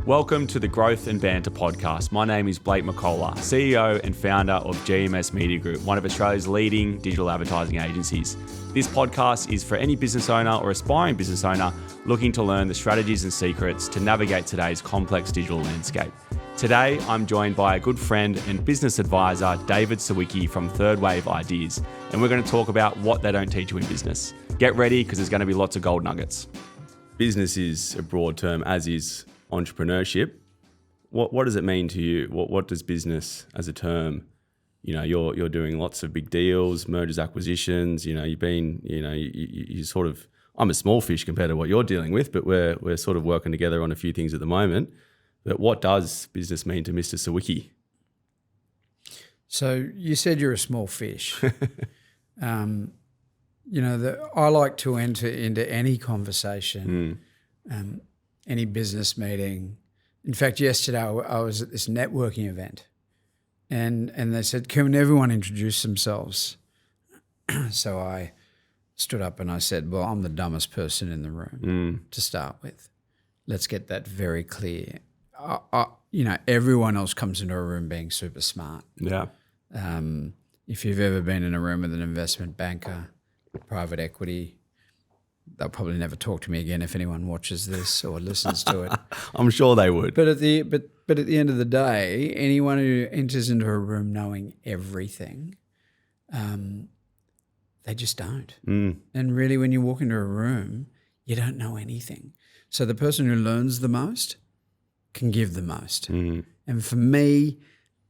Welcome to the Growth and Banter podcast. My name is Blake McCullough, CEO and founder of GMS Media Group, one of Australia's leading digital advertising agencies. This podcast is for any business owner or aspiring business owner looking to learn the strategies and secrets to navigate today's complex digital landscape. Today, I'm joined by a good friend and business advisor, David Sawicki from Third Wave Ideas, and we're going to talk about what they don't teach you in business. Get ready because there's going to be lots of gold nuggets. Business is a broad term, as is entrepreneurship. What does it mean to you? What does business as a term? You know, you're doing lots of big deals, mergers, acquisitions. You know, you sort of. I'm a small fish compared to what you're dealing with, but we're sort of working together on a few things at the moment. But what does business mean to Mr. Sawicki? So you said you're a small fish. I like to enter into any conversation. Any business meeting. In fact, yesterday I was at this networking event and they said, can everyone introduce themselves? So I stood up and I said, well, I'm the dumbest person in the room to start with. Let's get that very clear. Everyone else comes into a room being super smart. Yeah. If you've ever been in a room with an investment banker, private equity, they'll probably never talk to me again if anyone watches this or listens to it. I'm sure they would. But at the end of the day, anyone who enters into a room knowing everything, they just don't. And really, when you walk into a room, you don't know anything. So the person who learns the most can give the most. And for me,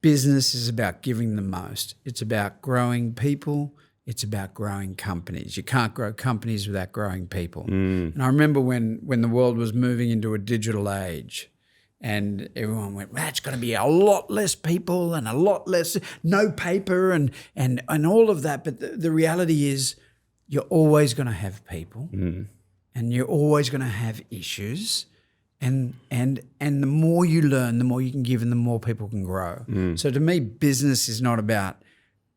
business is about giving the most. It's about growing people. It's about growing companies. You can't grow companies without growing people. And I remember when the world was moving into a digital age and everyone went, well, it's going to be a lot less people and a lot less, no paper and all of that. But the reality is you're always going to have people and you're always going to have issues. And the more you learn, the more you can give and the more people can grow. So to me, business is not about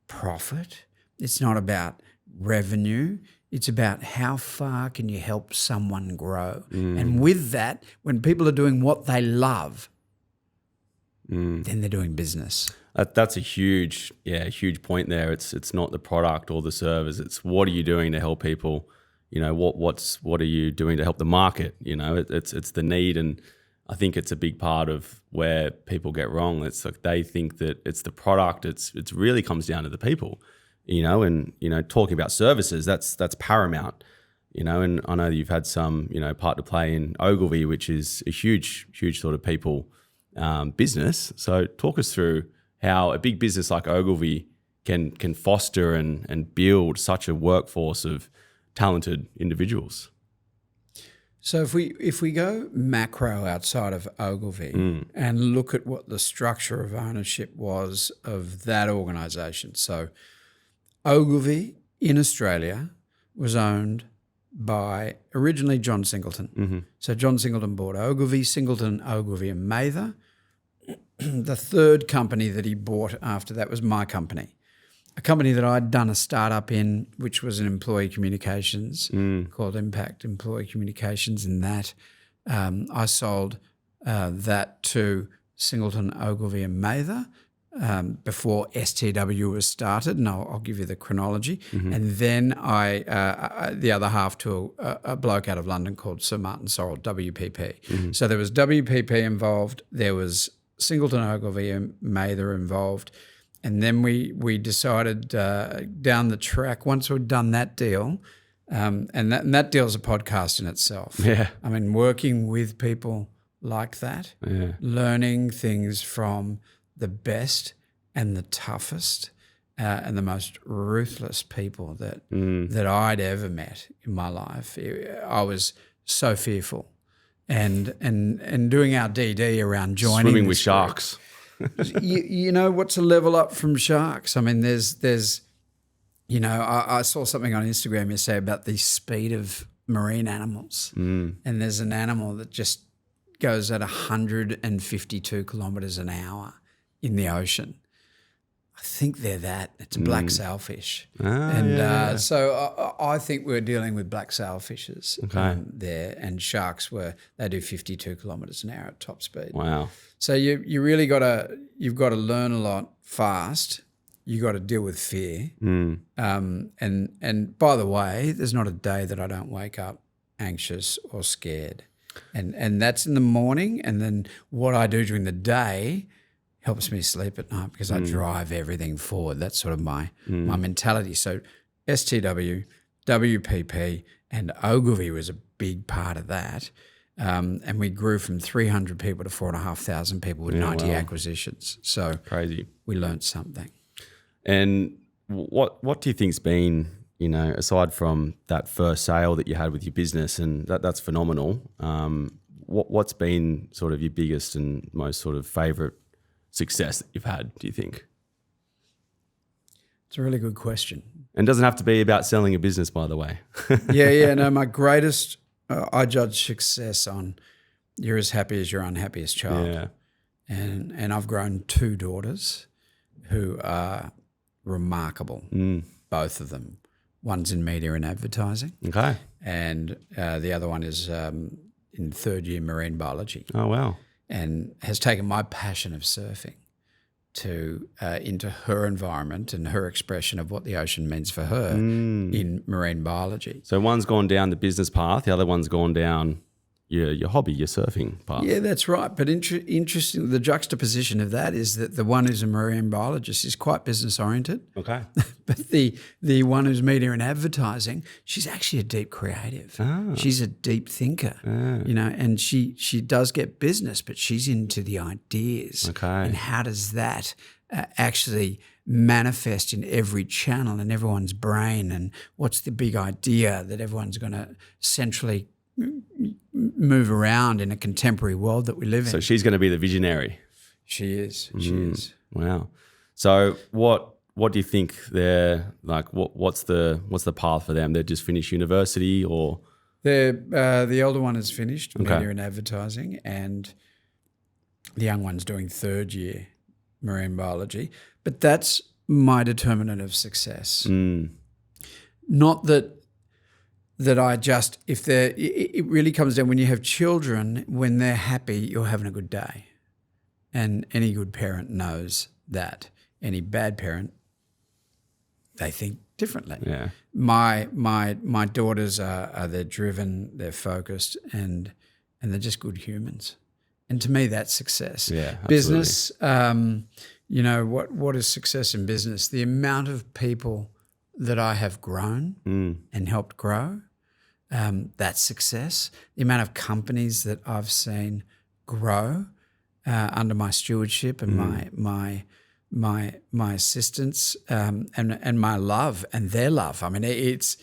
profit. It's not about revenue. It's about how far can you help someone grow. And with that, when people are doing what they love, then they're doing business. That's a huge point there. It's not the product or the service. It's what are you doing to help people? You know, what are you doing to help the market? You know, it's the need, and I think it's a big part of where people get wrong. It's like they think that it's the product. It really comes down to the people. You know, and, you know, talking about services, that's paramount, you know, and I know that you've had some, you know, part to play in Ogilvy, which is a huge sort of people business. So talk us through how a big business like Ogilvy can foster and build such a workforce of talented individuals. So if we go macro outside of Ogilvy and look at what the structure of ownership was of that organisation. So Ogilvy in Australia was owned by originally John Singleton. So John Singleton bought Ogilvy, Singleton, Ogilvy and Mather. The third company that he bought after that was my company, a company that I'd done a startup in, which was an employee communications called Impact Employee Communications. And that I sold that to Singleton, Ogilvy and Mather. Before STW was started, and I'll give you the chronology. And then I the other half to a bloke out of London called Sir Martin Sorrell, WPP. So there was WPP involved, there was Singleton, Ogilvy and Mather involved, and then we decided down the track, once we'd done that deal, and that deal's a podcast in itself. Yeah. I mean, working with people like that, learning things from the best and the toughest and the most ruthless people that I'd ever met in my life. I was so fearful. And doing our DD around joining swimming with sharks. you know, what's a level up from sharks? I mean, there's you know, I saw something on Instagram yesterday about the speed of marine animals. And there's an animal that just goes at 152 kilometres an hour in the ocean. I think they're that. It's a black sailfish. So I think we're dealing with black sailfishes there, and sharks they do 52 kilometres an hour at top speed. Wow. So you've got to learn a lot fast. You got to deal with fear. And by the way, there's not a day that I don't wake up anxious or scared. And that's in the morning, and then what I do during the day helps me sleep at night because I drive everything forward. That's sort of my mentality. So STW, WPP, and Ogilvy was a big part of that. And we grew from 300 people to 4,500 people with 90 acquisitions. So crazy. We learned something. And what do you think's been, aside from that first sale that you had with your business, and that's phenomenal, what's been sort of your biggest and most sort of favourite success that you've had, do you think? It's a really good question. And it doesn't have to be about selling a business, by the way. No, my greatest, I judge success on you're as happy as your unhappiest child. Yeah. And I've grown 2 daughters who are remarkable, both of them. One's in media and advertising. Okay. And the other one is in 3rd year marine biology. Oh, wow. And has taken my passion of surfing into her environment and her expression of what the ocean means for her in marine biology. So one's gone down the business path, the other one's gone down your hobby, your surfing path. Yeah, that's right. But interesting, the juxtaposition of that is that the one who's a marine biologist is quite business oriented. Okay. But the one who's media and advertising, she's actually a deep creative. She's a deep thinker, and she does get business, but she's into the ideas. Okay. And how does that actually manifest in every channel in everyone's brain, and what's the big idea that everyone's going to centrally move around in a contemporary world that we live in. So she's going to be the visionary. She is. She is. Wow. So what do you think they're like? What's the path for them? They're just finished university, or the older one has finished media and advertising, and the young one's doing 3rd year marine biology. But that's my determinant of success. Not that I just, it really comes down when you have children, when they're happy, you're having a good day. And any good parent knows that. Any bad parent, they think differently. Yeah. My daughters they're driven, they're focused, and they're just good humans. And to me, that's success. Yeah, absolutely. Business, what is success in business? The amount of people that I have grown and helped grow, that's success. The amount of companies that I've seen grow under my stewardship and my assistance and my love and their love. I mean, it's.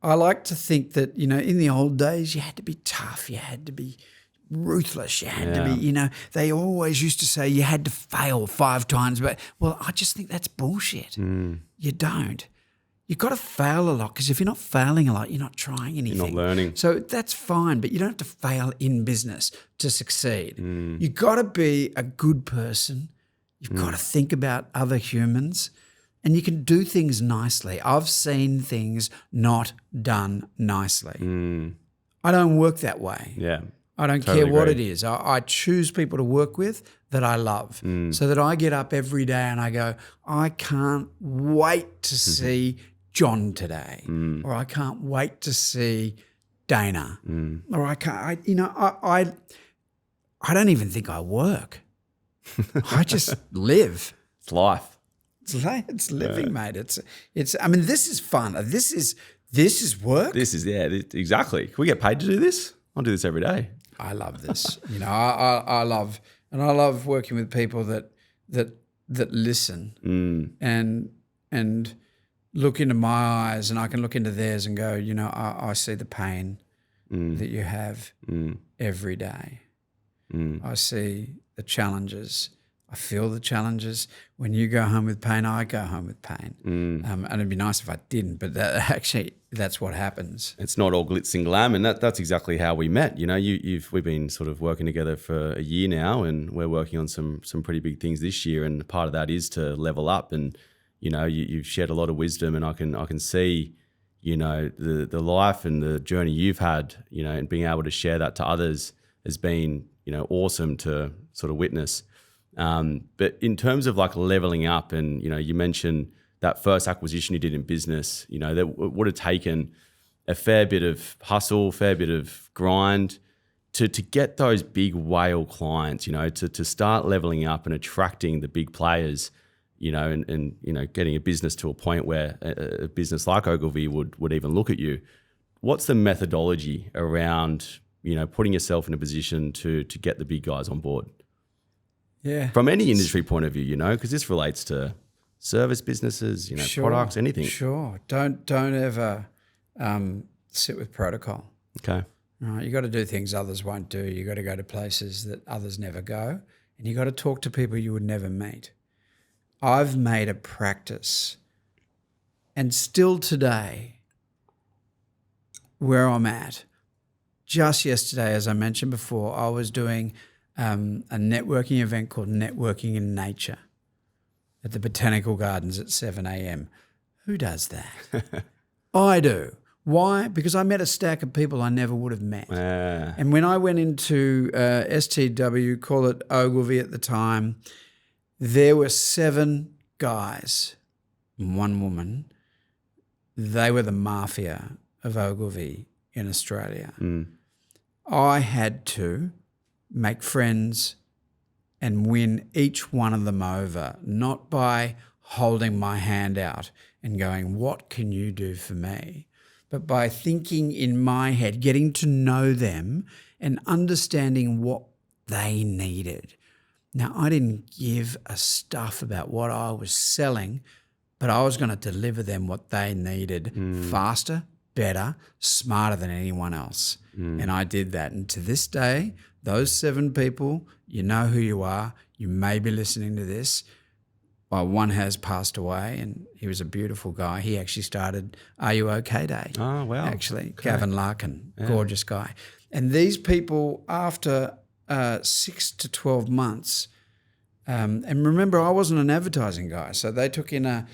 I like to think that in the old days you had to be tough, you had to be ruthless, you had to be. They always used to say you had to fail 5 times, but I just think that's bullshit. You don't. You've got to fail a lot, because if you're not failing a lot, you're not trying anything. You're not learning. So that's fine, but you don't have to fail in business to succeed. You've got to be a good person. You've got to think about other humans, and you can do things nicely. I've seen things not done nicely. I don't work that way. Yeah. I don't care what it is. I choose people to work with that I love, so that I get up every day and I go, I can't wait to see John today, or I can't wait to see Dana, or I can't. I don't even think I work. I just live. It's life. It's living, mate. It's. I mean, this is fun. This is work. This is exactly. Can we get paid to do this? I'll do this every day. I love this. I love working with people that listen and look into my eyes, and I can look into theirs and go, I see the pain that you have every day. I see the challenges. I feel the challenges. When you go home with pain, I go home with pain. And it'd be nice if I didn't, but that's what happens. It's not all glitz and glam, and that's exactly how we met. You know, we've been sort of working together for a year now, and we're working on some pretty big things this year. And part of that is to level up. And you know, you've shared a lot of wisdom, and I can see, you know, the life and the journey you've had. You know, and being able to share that to others has been, you know, awesome to sort of witness. But in terms of like leveling up, and, you know, you mentioned that first acquisition you did in business, you know, that would have taken a fair bit of hustle, fair bit of grind to get those big whale clients, you know, to start leveling up and attracting the big players, you know, and you know, getting a business to a point where a business like Ogilvy would even look at you. What's the methodology around, you know, putting yourself in a position to get the big guys on board? Yeah. From any industry point of view, you know, because this relates to service businesses, you know, products, anything. Sure. Don't ever sit with protocol. Okay. Right. You got to do things others won't do. You got to go to places that others never go, and you got to talk to people you would never meet. I've made a practice, and still today, where I'm at, just yesterday, as I mentioned before, I was doing a networking event called Networking in Nature at the Botanical Gardens at 7 a.m. Who does that? I do. Why? Because I met a stack of people I never would have met. And when I went into STW, call it Ogilvy at the time, there were 7 guys and 1 woman. They were the mafia of Ogilvy in Australia. I had to make friends and win each one of them over, not by holding my hand out and going, what can you do for me? But by thinking in my head, getting to know them and understanding what they needed. Now, I didn't give a stuff about what I was selling, but I was going to deliver them what they needed faster, better, smarter than anyone else. And I did that. And to this day, those 7 people, you know who you are. You may be listening to this. Well, one has passed away, and he was a beautiful guy. He actually started Are You OK Day. Oh, wow. Actually, Okay. Gavin Larkin, gorgeous guy. And these people, after 6 to 12 months, and remember, I wasn't an advertising guy, so they took in a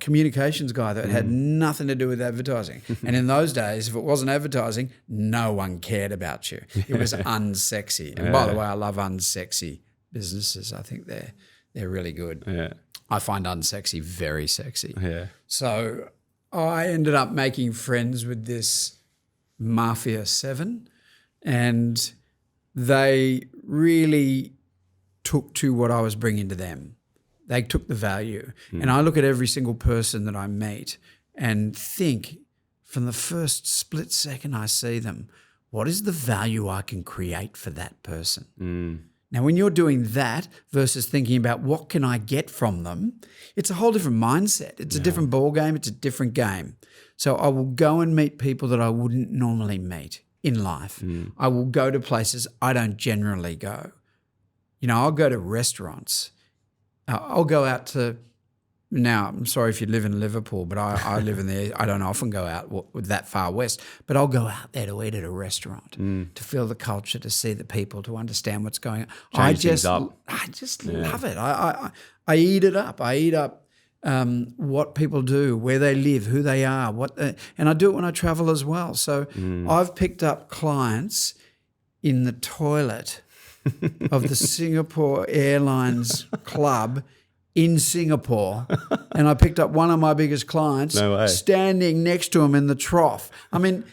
communications guy that had nothing to do with advertising. And in those days, if it wasn't advertising, no one cared about you. It was unsexy. And by the way, I love unsexy businesses. I think they're really good. Yeah. I find unsexy very sexy. Yeah. So I ended up making friends with this Mafia 7, and they really took to what I was bringing to them. They took the value. And I look at every single person that I meet and think, from the first split second I see them, what is the value I can create for that person? Now, when you're doing that versus thinking about what can I get from them, it's a whole different mindset. It's a different ball game. It's a different game. So I will go and meet people that I wouldn't normally meet in life. I will go to places I don't generally go. You know, I'll go to restaurants. I'll go out to, now I'm sorry if you live in Liverpool, but I live in there. I don't often go out that far west, but I'll go out there to eat at a restaurant, to feel the culture, to see the people, to understand what's going on. I just love it. I eat it up. I eat up what people do, where they live, who they are, and I do it when I travel as well. So I've picked up clients in the toilet of the Singapore Airlines Club in Singapore, and I picked up one of my biggest clients standing next to him in the trough. I mean,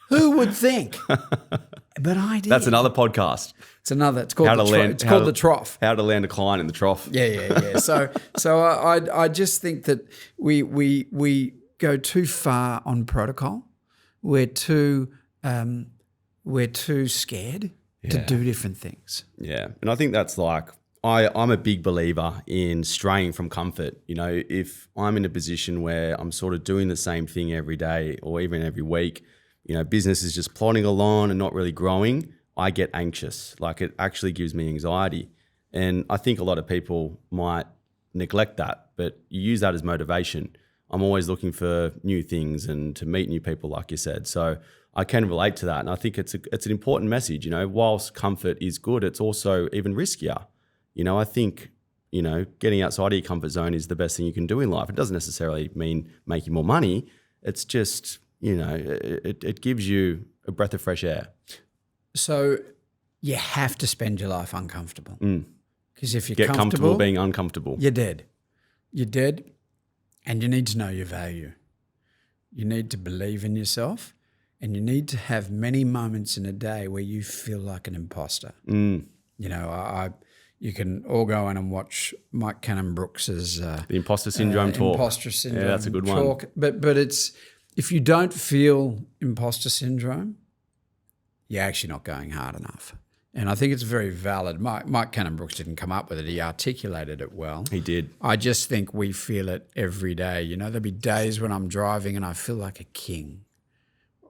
who would think? But I did. That's another podcast. It's called the trough. How to land a client in the trough. Yeah. So I just think that we go too far on protocol. We're too scared to do different things. Yeah. And I think that's like, I'm a big believer in straying from comfort. You know, if I'm in a position where I'm sort of doing the same thing every day or even every week, you know, business is just plodding along and not really growing, I get anxious. Like, it actually gives me anxiety. And I think a lot of people might neglect that, but you use that as motivation. I'm always looking for new things and to meet new people, like you said. So I can relate to that. And I think it's an important message, whilst comfort is good, it's also even riskier. I think, getting outside of your comfort zone is the best thing you can do in life. It doesn't necessarily mean making more money. It's just, it gives you a breath of fresh air. So you have to spend your life uncomfortable. Because if you get comfortable being uncomfortable, you're dead. You're dead, and you need to know your value. You need to believe in yourself, and you need to have many moments in a day where you feel like an imposter. You can all go in and watch Mike Cannon-Brookes's the imposter syndrome talk. Imposter syndrome. Yeah, that's a good one. But it's, if you don't feel imposter syndrome, you're actually not going hard enough. And I think it's very valid. Mike Cannon-Brookes didn't come up with it. He articulated it well. He did. I just think we feel it every day. There'll be days when I'm driving and I feel like a king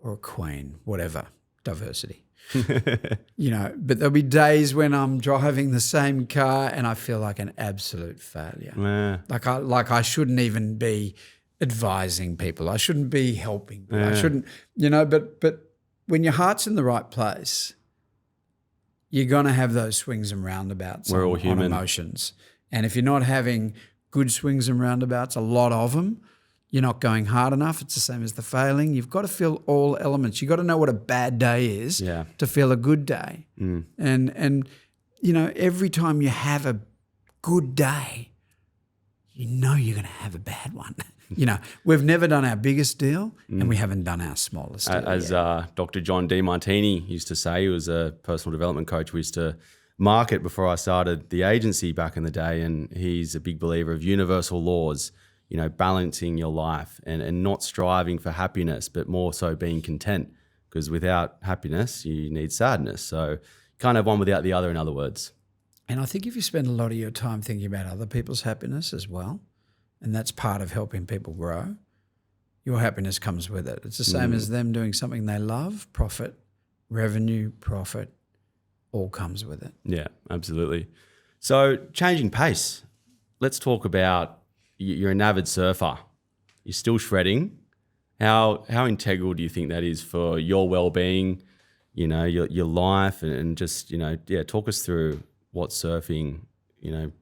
or a queen, whatever, diversity. But there'll be days when I'm driving the same car and I feel like an absolute failure. Yeah. Like I shouldn't even be advising people. I shouldn't be helping people. Yeah. I shouldn't, but when your heart's in the right place, you're going to have those swings and roundabouts. We're all human. On emotions. And if you're not having good swings and roundabouts, a lot of them, you're not going hard enough. It's the same as the failing. You've got to feel all elements. You've got to know what a bad day is to feel a good day. And every time you have a good day, you're going to have a bad one. We've never done our biggest deal and we haven't done our smallest deal. As Dr. John DeMartini used to say, he was a personal development coach we used to market before I started the agency back in the day, and he's a big believer of universal laws, balancing your life and not striving for happiness, but more so being content, because without happiness, you need sadness. So can't have one without the other, in other words. And I think if you spend a lot of your time thinking about other people's happiness as well, and that's part of helping people grow, your happiness comes with it. It's the same as them doing something they love. Profit, revenue, profit, all comes with it. Yeah, absolutely. So changing pace, let's talk about, you're an avid surfer. You're still shredding. How integral do you think that is for your well-being, your life, and just, talk us through what surfing,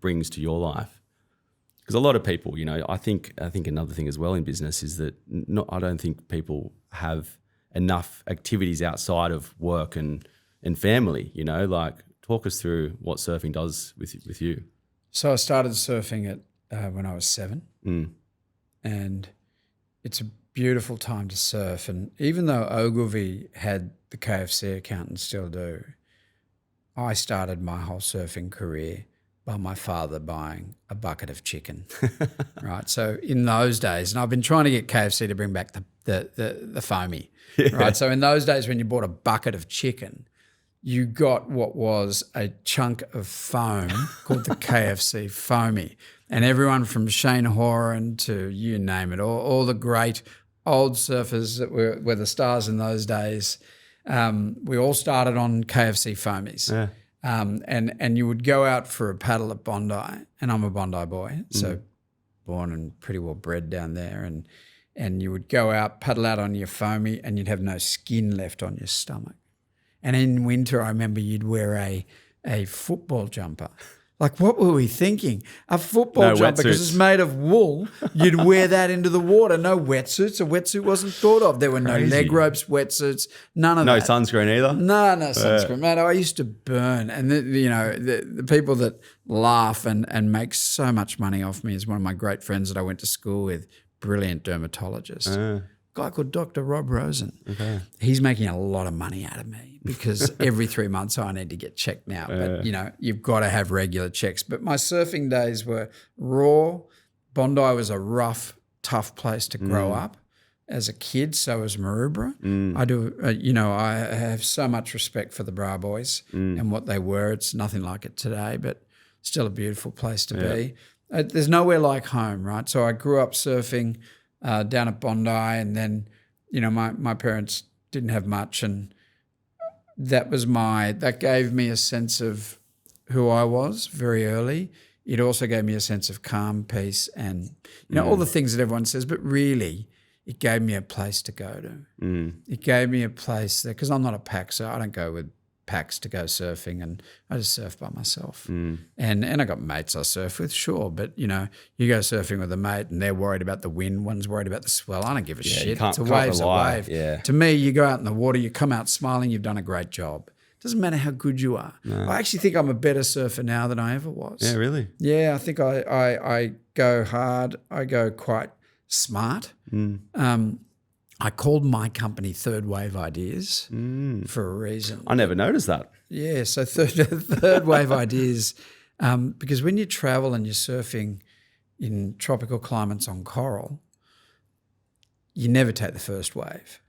brings to your life? Because a lot of people, I think another thing as well in business is that I don't think people have enough activities outside of work and family, talk us through what surfing does with you. So I started surfing when I was 7 and it's a beautiful time to surf. And even though Ogilvy had the KFC account and still do, I started my whole surfing career by my father buying a bucket of chicken, right? So in those days, and I've been trying to get KFC to bring back the foamy, right? So in those days when you bought a bucket of chicken, you got what was a chunk of foam called the KFC foamy. And everyone from Shane Horan to you name it, all the great old surfers that were the stars in those days, we all started on KFC foamies. Yeah. And you would go out for a paddle at Bondi, and I'm a Bondi boy, so born and pretty well bred down there, and you would go out, paddle out on your foamy, and you'd have no skin left on your stomach. And in winter, I remember you'd wear a football jumper. Like, what were we thinking? A football jumper, because it's made of wool. You'd wear that into the water. No wetsuits. A wetsuit wasn't thought of. There were no leg ropes, wetsuits, none of that. No sunscreen either? No sunscreen. Man, I used to burn. And, the people that laugh and make so much money off me is one of my great friends that I went to school with, brilliant dermatologist. Guy called Dr. Rob Rosen. Okay. He's making a lot of money out of me because every 3 months I need to get checked now. But, you've got to have regular checks. But my surfing days were raw. Bondi was a rough, tough place to grow up as a kid. So was Maroubra. I have so much respect for the Bra Boys and what they were. It's nothing like it today, but still a beautiful place to be. There's nowhere like home, right? So I grew up surfing down at Bondi, and then, my parents didn't have much, and that gave me a sense of who I was very early. It also gave me a sense of calm, peace, and all the things that everyone says. But really, it gave me a place to go to. It gave me a place there, because I'm not a pack, so I don't go with packs to go surfing, and I just surf by myself. And I got mates I surf with, sure, but you go surfing with a mate and they're worried about the wind, one's worried about the swell. I don't give a shit. It's a wave's a wave. Yeah. To me, you go out in the water, you come out smiling, you've done a great job. Doesn't matter how good you are. No. I actually think I'm a better surfer now than I ever was. Yeah, really? Yeah, I think I go hard. I go quite smart. I called my company Third Wave Ideas for a reason. I never noticed that. Yeah, so third Wave Ideas, because when you travel and you're surfing in tropical climates on coral, you never take the first wave.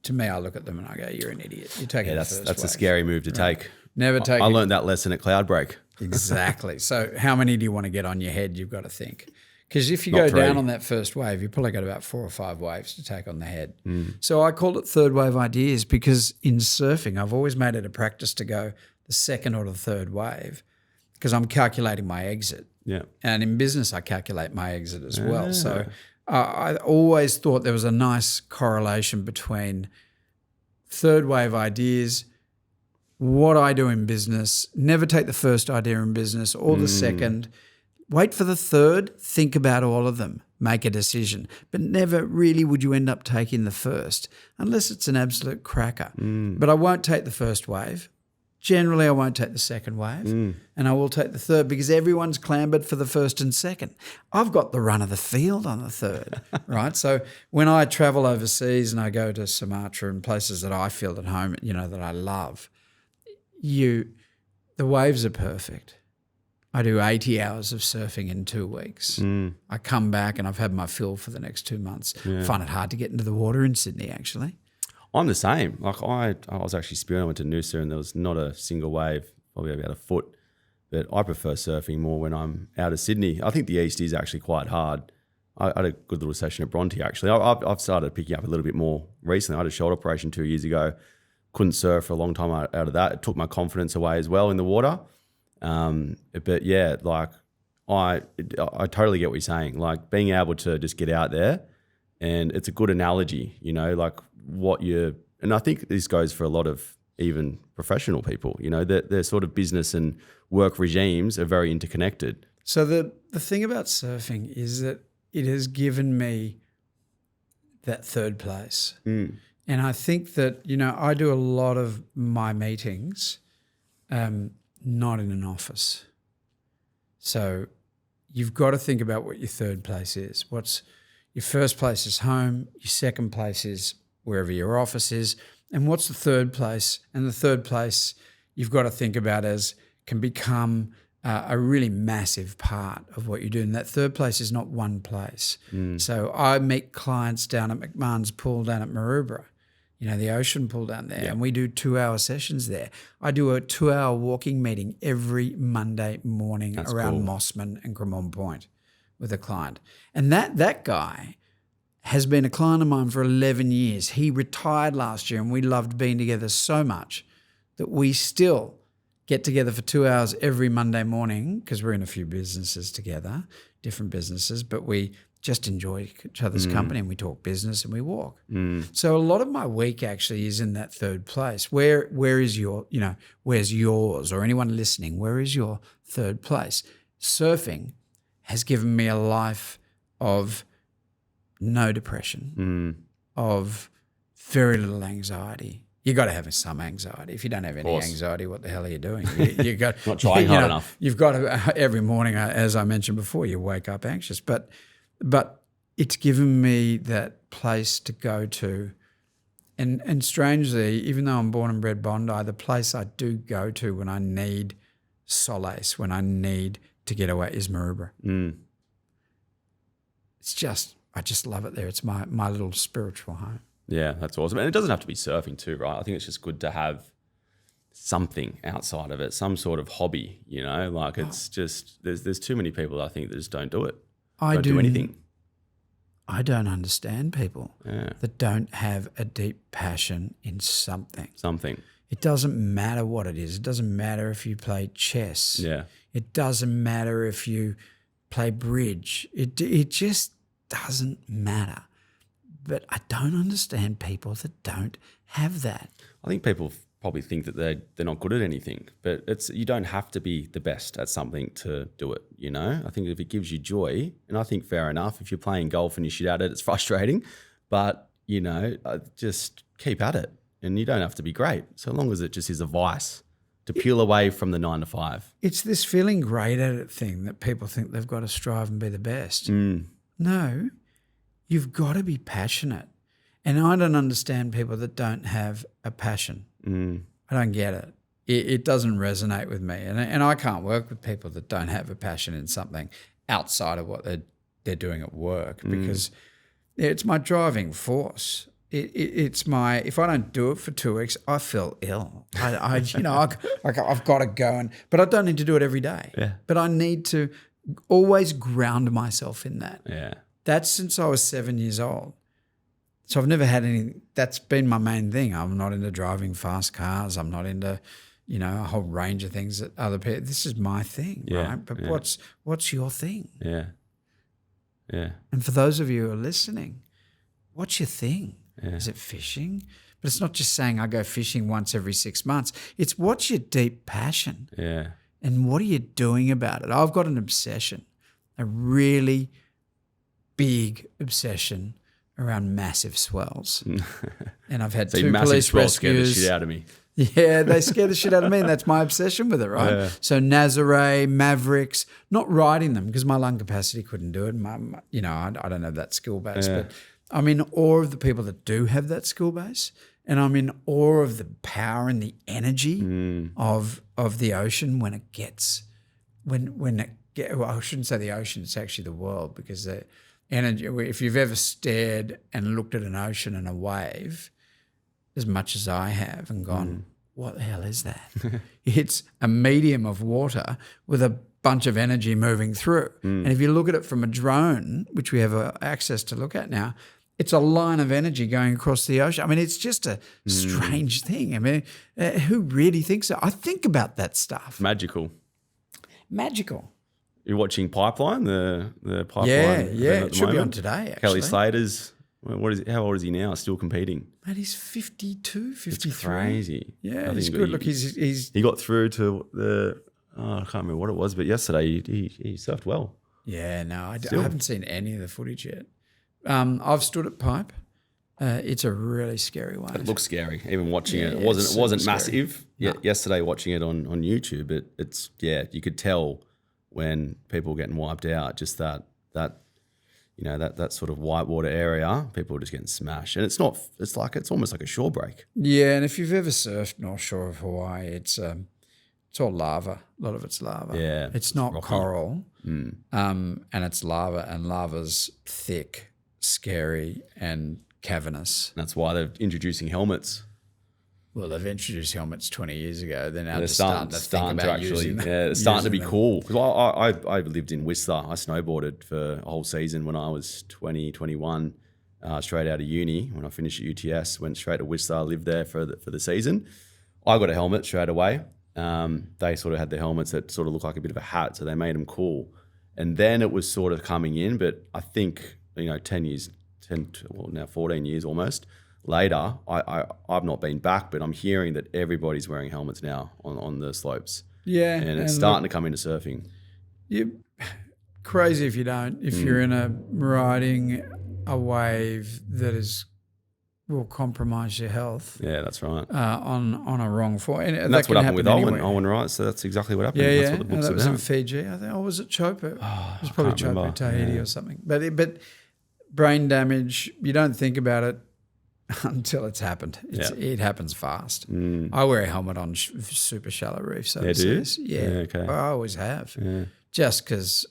To me, I look at them and I go, "You're an idiot. You're taking the first wave." That's a scary move to take. Never take. I learned that lesson at Cloudbreak. Exactly. So how many do you want to get on your head? You've got to think. Because if you go down on that first wave, you probably got about 4 or 5 waves to take on the head. So I called it Third Wave Ideas, because in surfing, I've always made it a practice to go the second or the third wave, because I'm calculating my exit. Yeah. And in business, I calculate my exit as well. So I always thought there was a nice correlation between third wave ideas, what I do in business, never take the first idea in business or the second. Wait for the third, think about all of them, make a decision. But never really would you end up taking the first, unless it's an absolute cracker. But I won't take the first wave. Generally, I won't take the second wave, and I will take the third, because everyone's clambered for the first and second. I've got the run of the field on the third, right? So when I travel overseas and I go to Sumatra and places that I feel at home, that I love, the waves are perfect. I do 80 hours of surfing in 2 weeks. I come back and I've had my fill for the next 2 months. I find it hard to get into the water in Sydney, actually. I'm the same. Like I was actually spewing. I went to Noosa and there was not a single wave, probably about a foot. But I prefer surfing more when I'm out of Sydney. I think the east is actually quite hard. I had a good little session at Bronte actually. I've started picking up a little bit more recently. I had a shoulder operation 2 years ago. Couldn't surf for a long time out of that. It took my confidence away as well in the water. But yeah, like I totally get what you're saying. Like being able to just get out there, and it's a good analogy, like and I think this goes for a lot of even professional people, their sort of business and work regimes are very interconnected. So the thing about surfing is that it has given me that third place. And I think that, I do a lot of my meetings not in an office. So you've got to think about what your third place is. Your first place is home, your second place is wherever your office is, and what's the third place? And the third place you've got to think about as can become a really massive part of what you do. And that third place is not one place. So I meet clients down at McMahon's Pool down at Maroubra, the ocean pool down there, and we do 2-hour sessions there. I do a 2-hour walking meeting every Monday morning. That's around cool. Mossman and Cremorne Point with a client. And that guy has been a client of mine for 11 years. He retired last year and we loved being together so much that we still get together for 2 hours every Monday morning, because we're in a few businesses together, different businesses, but we just enjoy each other's company and we talk business and we walk. So a lot of my week actually is in that third place. Where is where's yours, or anyone listening, where is your third place? Surfing has given me a life of no depression, of very little anxiety. You got to have some anxiety. If you don't have any anxiety, what the hell are you doing? You got not trying hard enough. You've got to every morning, as I mentioned before, you wake up anxious. But it's given me that place to go to, and strangely, even though I'm born and bred Bondi, the place I do go to when I need solace, when I need to get away, is Maroubra. I just love it there. It's my little spiritual home. Yeah, that's awesome. And it doesn't have to be surfing too, right? I think it's just good to have something outside of it, some sort of hobby, like it's just, there's too many people I think that just don't do it. Don't do anything. I don't understand people that don't have a deep passion in something. It doesn't matter what it is. It doesn't matter if you play chess. Yeah. It doesn't matter if you play bridge. It just doesn't matter. But I don't understand people that don't have that. I think people probably think that they're not good at anything, but you don't have to be the best at something to do it, you know? I think if it gives you joy, and I think fair enough, if you're playing golf and you shit at it, it's frustrating, but, you know, just keep at it. And you don't have to be great, so long as it just is a vice to peel away from the 9 to 5. It's this feeling great at it thing that people think they've got to strive and be the best. No, you've got to be passionate. And I don't understand people that don't have a passion. I don't get it. It doesn't resonate with me. And I can't work with people that don't have a passion in something outside of what they're doing at work, because it's my driving force. It's my, if I don't do it for 2 weeks, I feel ill. I've got to go but I don't need to do it every day. Yeah. But I need to always ground myself in that. Yeah. That's since I was 7 years old. So I've never had any, that's been my main thing. I'm not into driving fast cars. I'm not into, a whole range of things that other people, this is my thing, right? But what's your thing? Yeah. Yeah. And for those of you who are listening, what's your thing? Yeah. Is it fishing? But it's not just saying I go fishing once every 6 months. It's what's your deep passion? Yeah. And what are you doing about it? I've got an obsession, a really big obsession around massive swells. And I've had two police rescues. Scare the shit out of me. Yeah, they scare the shit out of me, and that's my obsession with it, right? Yeah. So Nazare, Mavericks, not riding them because my lung capacity couldn't do it. I don't have that skill base, but I'm in awe of the people that do have that skill base, and I'm in awe of the power and the energy of the ocean when it gets, well, I shouldn't say the ocean, it's actually the world, because the energy, if you've ever stared and looked at an ocean and a wave, as much as I have, and gone, what the hell is that? It's a medium of water with a bunch of energy moving through. And if you look at it from a drone, which we have access to look at now, it's a line of energy going across the ocean. I mean, it's just a strange thing. I mean, who really thinks so? I think about that stuff. Magical. You're watching Pipeline, the Pipeline. Yeah. It should be on today, actually. Kelly Slater's, how old is he now? Still competing? Mate, he's 52, 53. It's crazy. Yeah, he's good. Look, he got through to the, I can't remember what it was, but yesterday he surfed well. Yeah, no, I haven't seen any of the footage yet. I've stood at Pipe. It's a really scary wave. It looks scary. Even watching it wasn't massive. No. Yesterday watching it on YouTube, it's you could tell when people were getting wiped out. Just that sort of whitewater area, people were just getting smashed, and it's almost like a shore break. Yeah, and if you've ever surfed North Shore of Hawaii, it's all lava. A lot of it's lava. Yeah, it's not rocky. Coral, and it's lava, and lava's thick, scary, and cavernous. That's why they're introducing helmets. Well, they've introduced helmets 20 years ago. They're now starting to think about using them. Yeah, it's starting to be cool. Because I lived in Whistler. I snowboarded for a whole season when I was 20, 21, straight out of uni. When I finished at UTS, went straight to Whistler, lived there for the season. I got a helmet straight away. They sort of had the helmets that sort of looked like a bit of a hat, so they made them cool. And then it was sort of coming in, but I think, 14 years almost later, I've not been back, but I'm hearing that everybody's wearing helmets now on the slopes. Yeah. And it's starting to come into surfing. You're crazy if you don't. If you're riding a wave that will compromise your health. Yeah, that's right. On a wrong form. And that's what happened with Owen, right? So that's exactly what happened. Yeah, that's what the book's that was about. in Fiji. I think, was it Chopo? It was probably Chopo, Tahiti or something. But brain damage, you don't think about it until it's happened. It happens fast. I wear a helmet on super shallow reefs overseas. Yeah, do you? Yeah, okay. I always have. Yeah. Just because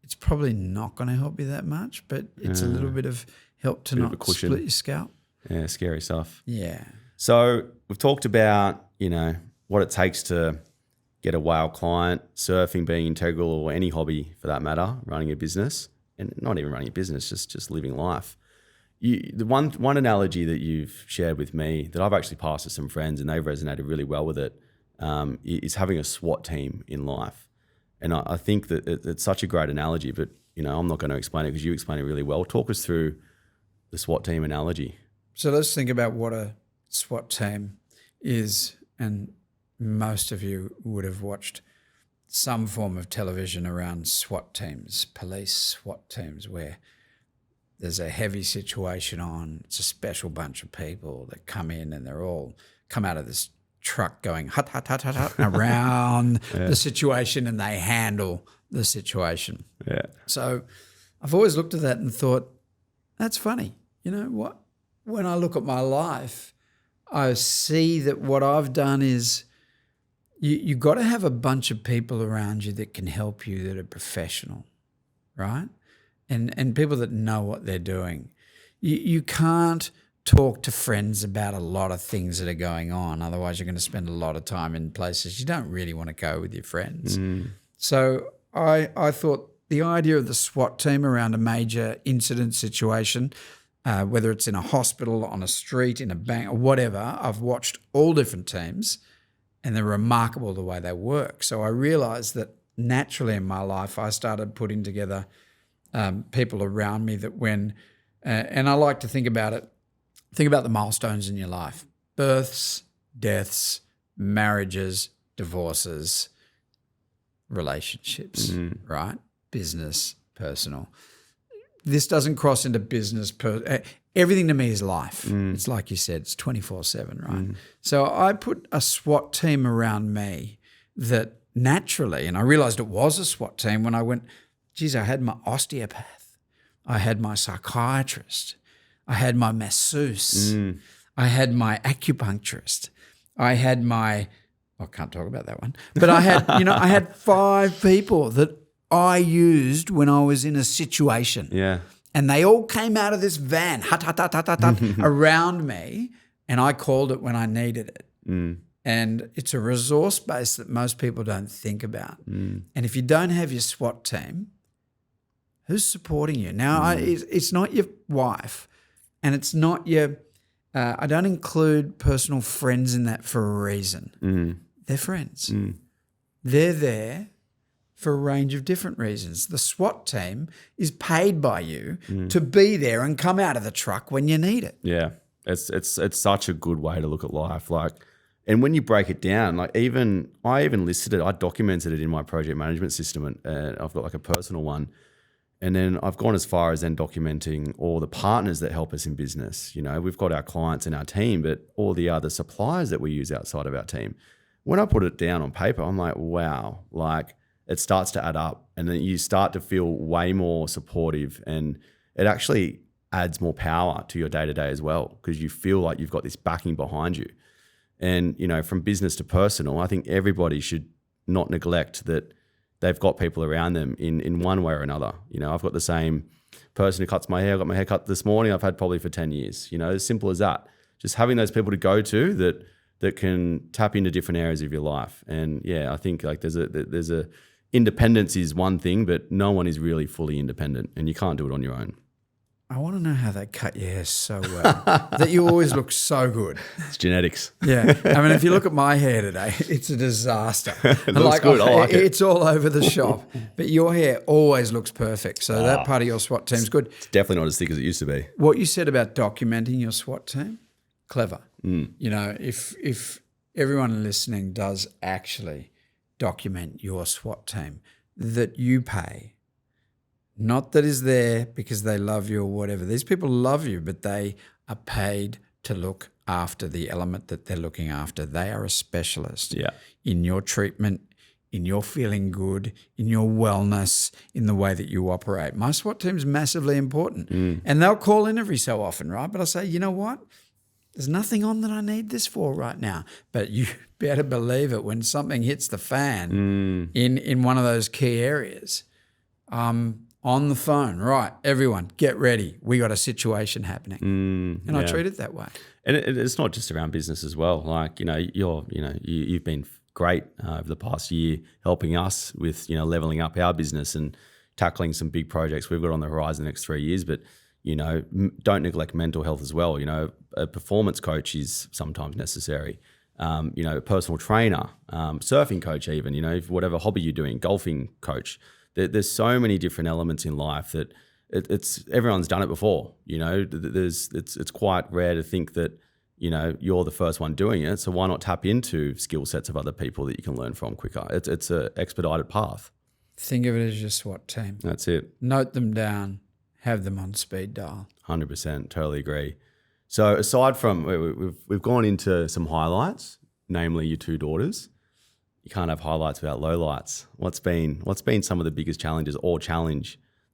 it's probably not going to help you that much, but it's a little bit of help to not split your scalp. Yeah, scary stuff. Yeah. So we've talked about, what it takes to get a whale client, surfing being integral, or any hobby for that matter, running a business, and not even running a business, just living life. the one analogy that you've shared with me that I've actually passed to some friends and they've resonated really well with it, is having a SWAT team in life. And I think that it's such a great analogy, but I'm not going to explain it because you explain it really well. Talk us through the SWAT team analogy. So let's think about what a SWAT team is, and most of you would have watched some form of television around SWAT teams, police SWAT teams, where there's a heavy situation on. It's a special bunch of people that come in and they're all come out of this truck going hut, hut, hut, hut, hut around the situation, and they handle the situation. Yeah. So I've always looked at that and thought, that's funny. You know what? When I look at my life, I see that what I've done is you got to have a bunch of people around you that can help you, that are professional, right? And people that know what they're doing. You can't talk to friends about a lot of things that are going on. Otherwise, you're going to spend a lot of time in places you don't really want to go with your friends. So I thought the idea of the SWAT team around a major incident situation, whether it's in a hospital, on a street, in a bank, or whatever, I've watched all different teams and they're remarkable the way they work. So I realized that naturally in my life, I started putting together people around me that and I like to think about the milestones in your life: births, deaths, marriages, divorces, relationships, right? Business, personal. This doesn't cross into business. Everything to me is life. It's like you said, it's 24/7, right? So I put a SWAT team around me that naturally, and I realized it was a SWAT team when I went, geez, I had my osteopath, I had my psychiatrist, I had my masseuse, I had my acupuncturist, I had I can't talk about that one, but I had, I had 5 people that I used when I was in a situation. Yeah. And they all came out of this van, around me, and I called it when I needed it. And it's a resource base that most people don't think about. And if you don't have your SWAT team, who's supporting you? Now, it's not your wife, and it's not your I don't include personal friends in that for a reason. They're friends. They're there for a range of different reasons. The SWAT team is paid by you to be there and come out of the truck when you need it. Yeah, it's such a good way to look at life. And when you break it down, I even listed it. I documented it in my project management system, and I've got a personal one. And then I've gone as far as then documenting all the partners that help us in business. We've got our clients and our team, but all the other suppliers that we use outside of our team. When I put it down on paper, I'm like, wow, it starts to add up, and then you start to feel way more supportive, and it actually adds more power to your day-to-day as well, because you feel like you've got this backing behind you. And, from business to personal, I think everybody should not neglect that they've got people around them in one way or another. I've got the same person who cuts my hair. I got my hair cut this morning. I've had probably for 10 years, as simple as that. Just having those people to go to that can tap into different areas of your life. And yeah, I think there's a independence is one thing, but no one is really fully independent, and you can't do it on your own. I want to know how they cut your hair so well that you always look so good. It's genetics. Yeah. If you look at my hair today, it's a disaster. It looks good. I like it. It's all over the shop. But your hair always looks perfect. So that part of your SWAT team's good. It's definitely not as thick as it used to be. What you said about documenting your SWAT team, clever. If everyone listening does actually document your SWAT team that you pay, not that is there because they love you or whatever. These people love you, but they are paid to look after the element that they're looking after. They are a specialist in your treatment, in your feeling good, in your wellness, in the way that you operate. My SWAT team is massively important. And they'll call in every so often, right? But I say, you know what? There's nothing on that I need this for right now. But you better believe it, when something hits the fan in one of those key areas, on the phone, right, everyone, get ready. We got a situation happening. I treat it that way. And it's not just around business as well. You've been great over the past year helping us with, leveling up our business and tackling some big projects we've got on the horizon the next 3 years. But, don't neglect mental health as well. A performance coach is sometimes necessary. A personal trainer, surfing coach, even, whatever hobby you're doing, golfing coach. There's so many different elements in life that it's everyone's done it before. It's quite rare to think that, you're the first one doing it. So why not tap into skill sets of other people that you can learn from quicker? It's an expedited path. Think of it as your SWAT team. That's it. Note them down, have them on speed dial. 100%, totally agree. So aside from, we've gone into some highlights, namely your two daughters. You can't have highlights without lowlights. What's been some of the biggest challenges or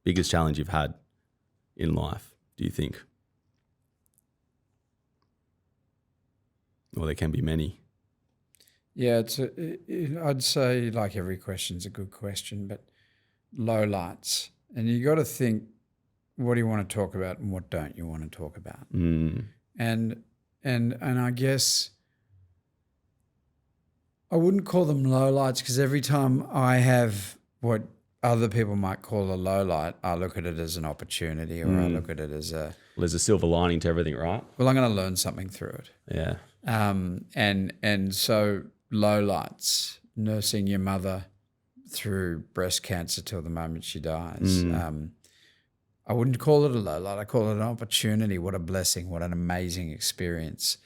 biggest challenge you've had in life, do you think? Well, there can be many. Yeah, I'd say like every question's a good question, but lowlights. And you got to think, what do you want to talk about and what don't you want to talk about? And I guess I wouldn't call them lowlights, because every time I have what other people might call a lowlight, I look at it as an opportunity, or I look at it as there's a silver lining to everything, right? Well, I'm going to learn something through it. Yeah. And so lowlights, nursing your mother through breast cancer till the moment she dies. I wouldn't call it a lowlight. I call it an opportunity. What a blessing. What an amazing experience.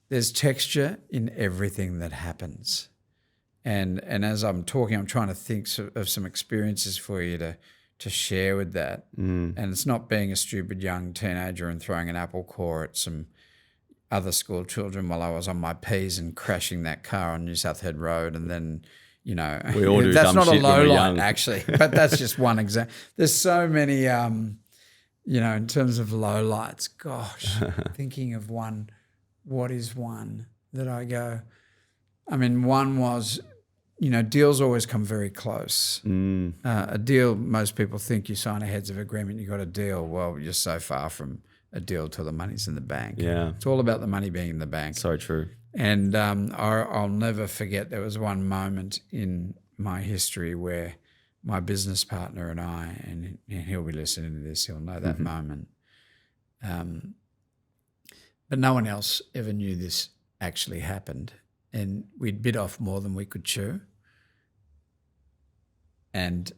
There's texture in everything that happens. And as I'm talking, I'm trying to think of some experiences for you to share with that. And it's not being a stupid young teenager and throwing an apple core at some other school children while I was on my P's and crashing that car on New South Head Road, and then, we all do that's not a low light actually, but that's just one example. There's so many, in terms of low lights, gosh, thinking of one, what is one that I go, one was, deals always come very close. A deal, most people think you sign a heads of agreement, you got a deal. Well, you're so far from a deal till the money's in the bank. Yeah. It's all about the money being in the bank. So true. And I'll never forget, there was one moment in my history where my business partner and I, and he'll be listening to this, he'll know that moment. But no one else ever knew this actually happened. And we'd bit off more than we could chew. And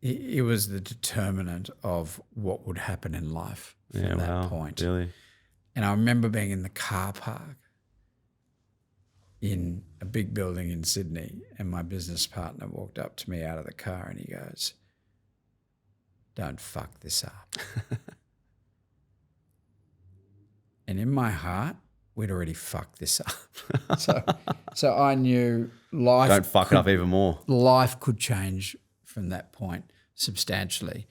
it was the determinant of what would happen in life from that point. Really? And I remember being in the car park in a big building in Sydney, and my business partner walked up to me out of the car and he goes, "Don't fuck this up." And in my heart, we'd already fucked this up. So I knew life. Don't fuck it up even more. Life could change from that point substantially.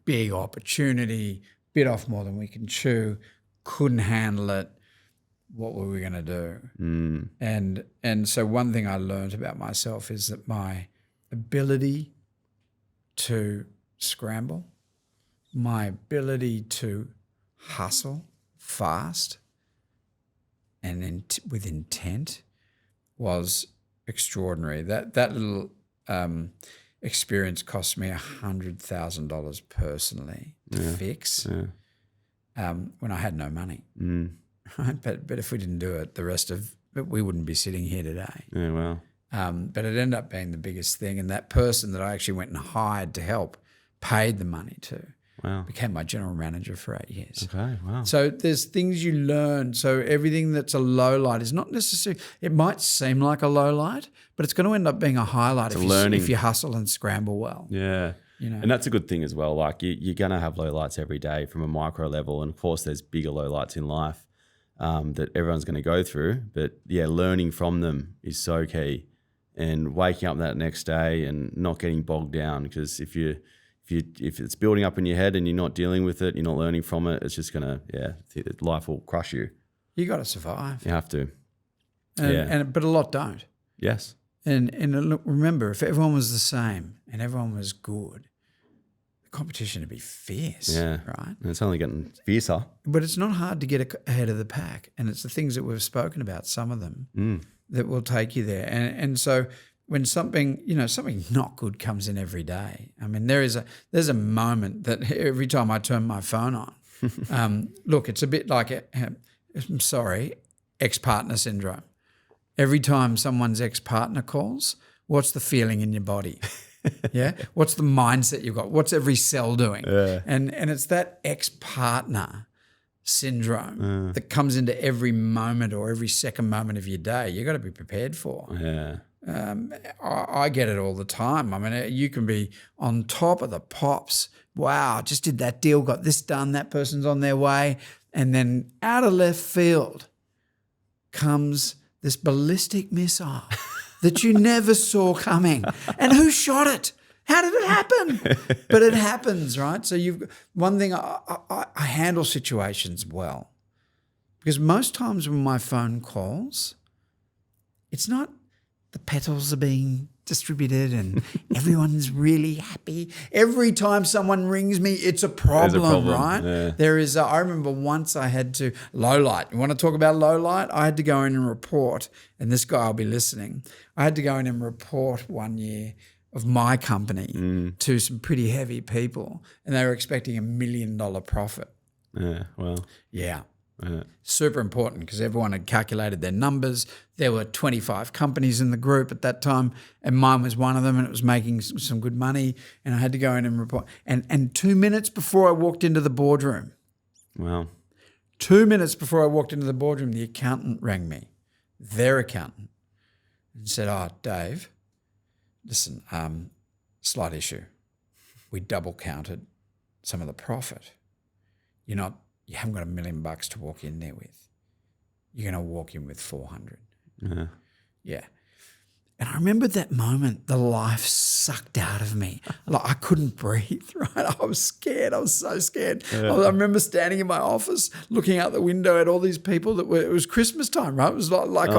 Big opportunity, bit off more than we can chew, couldn't handle it. What were we going to do? And so one thing I learned about myself is that my ability to scramble, my ability to hustle fast and with intent was extraordinary. That little experience cost me $100,000 personally to fix when I had no money. Right? But if we didn't do it, we wouldn't be sitting here today. Yeah, wow. But it ended up being the biggest thing. And that person that I actually went and hired to help paid the money to. Wow. Became my general manager for 8 years. Okay, wow. So there's things you learn. So everything that's a low light is not necessarily, it might seem like a low light, but it's going to end up being a highlight if you hustle and scramble well. Yeah. And that's a good thing as well. Like you're going to have low lights every day from a micro level. And of course there's bigger low lights in life that everyone's going to go through. But yeah, learning from them is so key. And waking up that next day and not getting bogged down, because if it's building up in your head and you're not dealing with it, you're not learning from it, it's just going to, life will crush you. You got to survive. You have to. But a lot don't. Yes. And look, remember, if everyone was the same and everyone was good, the competition would be fierce, right? And it's only getting fiercer. But it's not hard to get ahead of the pack. And it's the things that we've spoken about, some of them, that will take you there. And so when something not good comes in every day. I mean, there's a moment that every time I turn my phone on, look, it's a bit like ex-partner syndrome. Every time someone's ex-partner calls, what's the feeling in your body? Yeah, what's the mindset you've got? What's every cell doing? Yeah. And it's that ex-partner syndrome that comes into every moment or every second moment of your day. You've got to be prepared for. Yeah. I get it all the time. I mean, you can be on top of the pops. Wow, just did that deal, got this done, that person's on their way. And then out of left field comes this ballistic missile that you never saw coming. And who shot it? How did it happen? But it happens, right? So one thing, I handle situations well, because most times when my phone calls, it's not the petals are being distributed and everyone's really happy. Every time someone rings me, it's a problem, right? Yeah. There is. I remember once I had to low light. You want to talk about low light? I had to go in and report, and this guy will be listening. I had to go in and report one year of my company to some pretty heavy people, and they were expecting $1 million profit. Yeah, well. Yeah. Super important because everyone had calculated their numbers. There were 25 companies in the group at that time, and mine was one of them, and it was making some good money, and I had to go in and report. And 2 minutes before I walked into the boardroom, Wow. 2 minutes before I walked into the boardroom, the accountant rang me, their accountant, and said, "Oh, Dave, listen, slight issue. We double counted some of the profit. You haven't got $1 million to walk in there with. You're going to walk in with 400." Yeah. Yeah. And I remember that moment, the life sucked out of me. Like I couldn't breathe, right? I was scared. I was so scared. Yeah. I remember standing in my office looking out the window at all these people it was Christmas time, right? It was like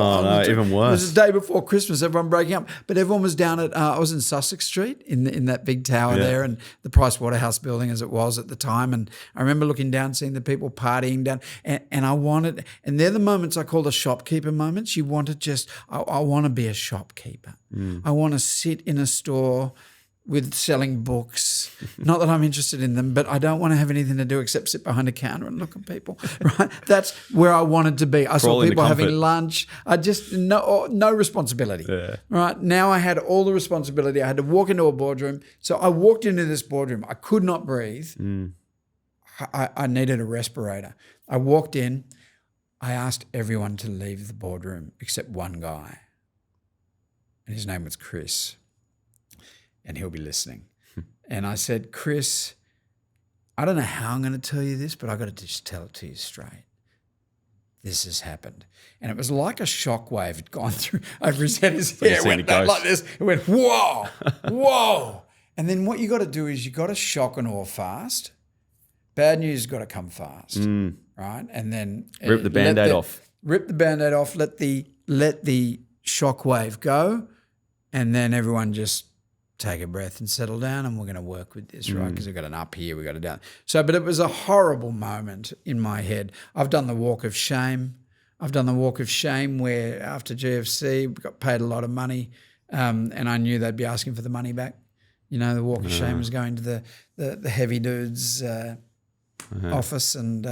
even worse. It was the day before Christmas, everyone breaking up. But everyone was down at, I was in Sussex Street in that big tower there, and the Price Waterhouse building as it was at the time. And I remember looking down, seeing the people partying down. And I wanted, and they're the moments I call the shopkeeper moments. You want to just, I want to be a shopkeeper. I want to sit in a store with selling books. Not that I'm interested in them, but I don't want to have anything to do except sit behind a counter and look at people, right? That's where I wanted to be. I saw people having lunch. I just, no responsibility, right? Now I had all the responsibility. I had to walk into a boardroom. So I walked into this boardroom. I could not breathe. I needed a respirator. I walked in. I asked everyone to leave the boardroom except one guy. And his name was Chris, and he'll be listening. And I said, "Chris, I don't know how I'm going to tell you this, but I've got to just tell it to you straight. This has happened." And it was like a shockwave had gone through over his head. His hair went back like this. It went, whoa, whoa. And then what you got to do is you got to shock and awe fast. Bad news has got to come fast, right? And then rip the Band-Aid off. Rip the Band-Aid off. Let the shockwave go. And then everyone just take a breath and settle down, and we're going to work with this, right? Because we've got an up here, we've got a down. So, but it was a horrible moment in my head. I've done the walk of shame. Where after GFC, we got paid a lot of money, and I knew they'd be asking for the money back. The walk of shame was going to the heavy dudes office and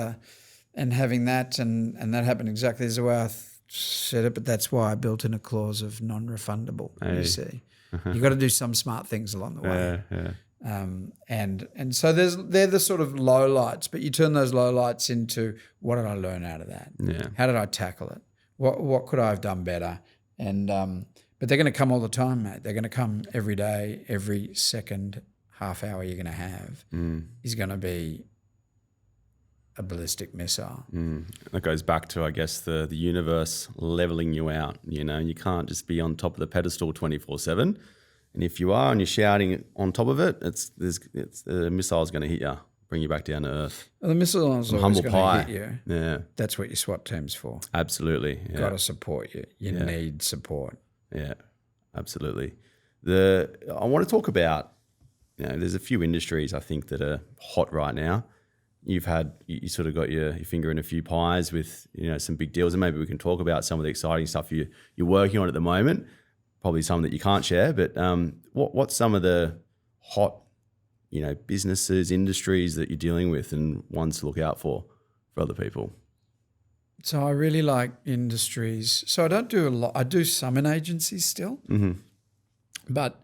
having that, and that happened exactly as the way I said it, but that's why I built in a clause of non-refundable. You see, you got to do some smart things along the way. And so they're the sort of low lights, but you turn those low lights into, what did I learn out of that? How did I tackle it? What could I have done better? And but they're going to come all the time, mate. They're going to come every day, every second half hour you're going to have is going to be a ballistic missile. That goes back to, I guess, the universe leveling you out. You can't just be on top of the pedestal 24/7. And if you are and you're shouting on top of it, the missile's going to hit you, bring you back down to earth. Well, the missile is always going to hit you. Yeah, that's what your SWAT team's for. Absolutely, got to support you. You need support. Yeah, absolutely. I want to talk about. There's a few industries I think that are hot right now. You sort of got your finger in a few pies with some big deals, and maybe we can talk about some of the exciting stuff you're working on at the moment. probably some that you can't share, but what's some of the hot, businesses, industries that you're dealing with and ones to look out for other people? So I really like industries. So I don't do a lot. I do some in agencies still. Mm-hmm. But,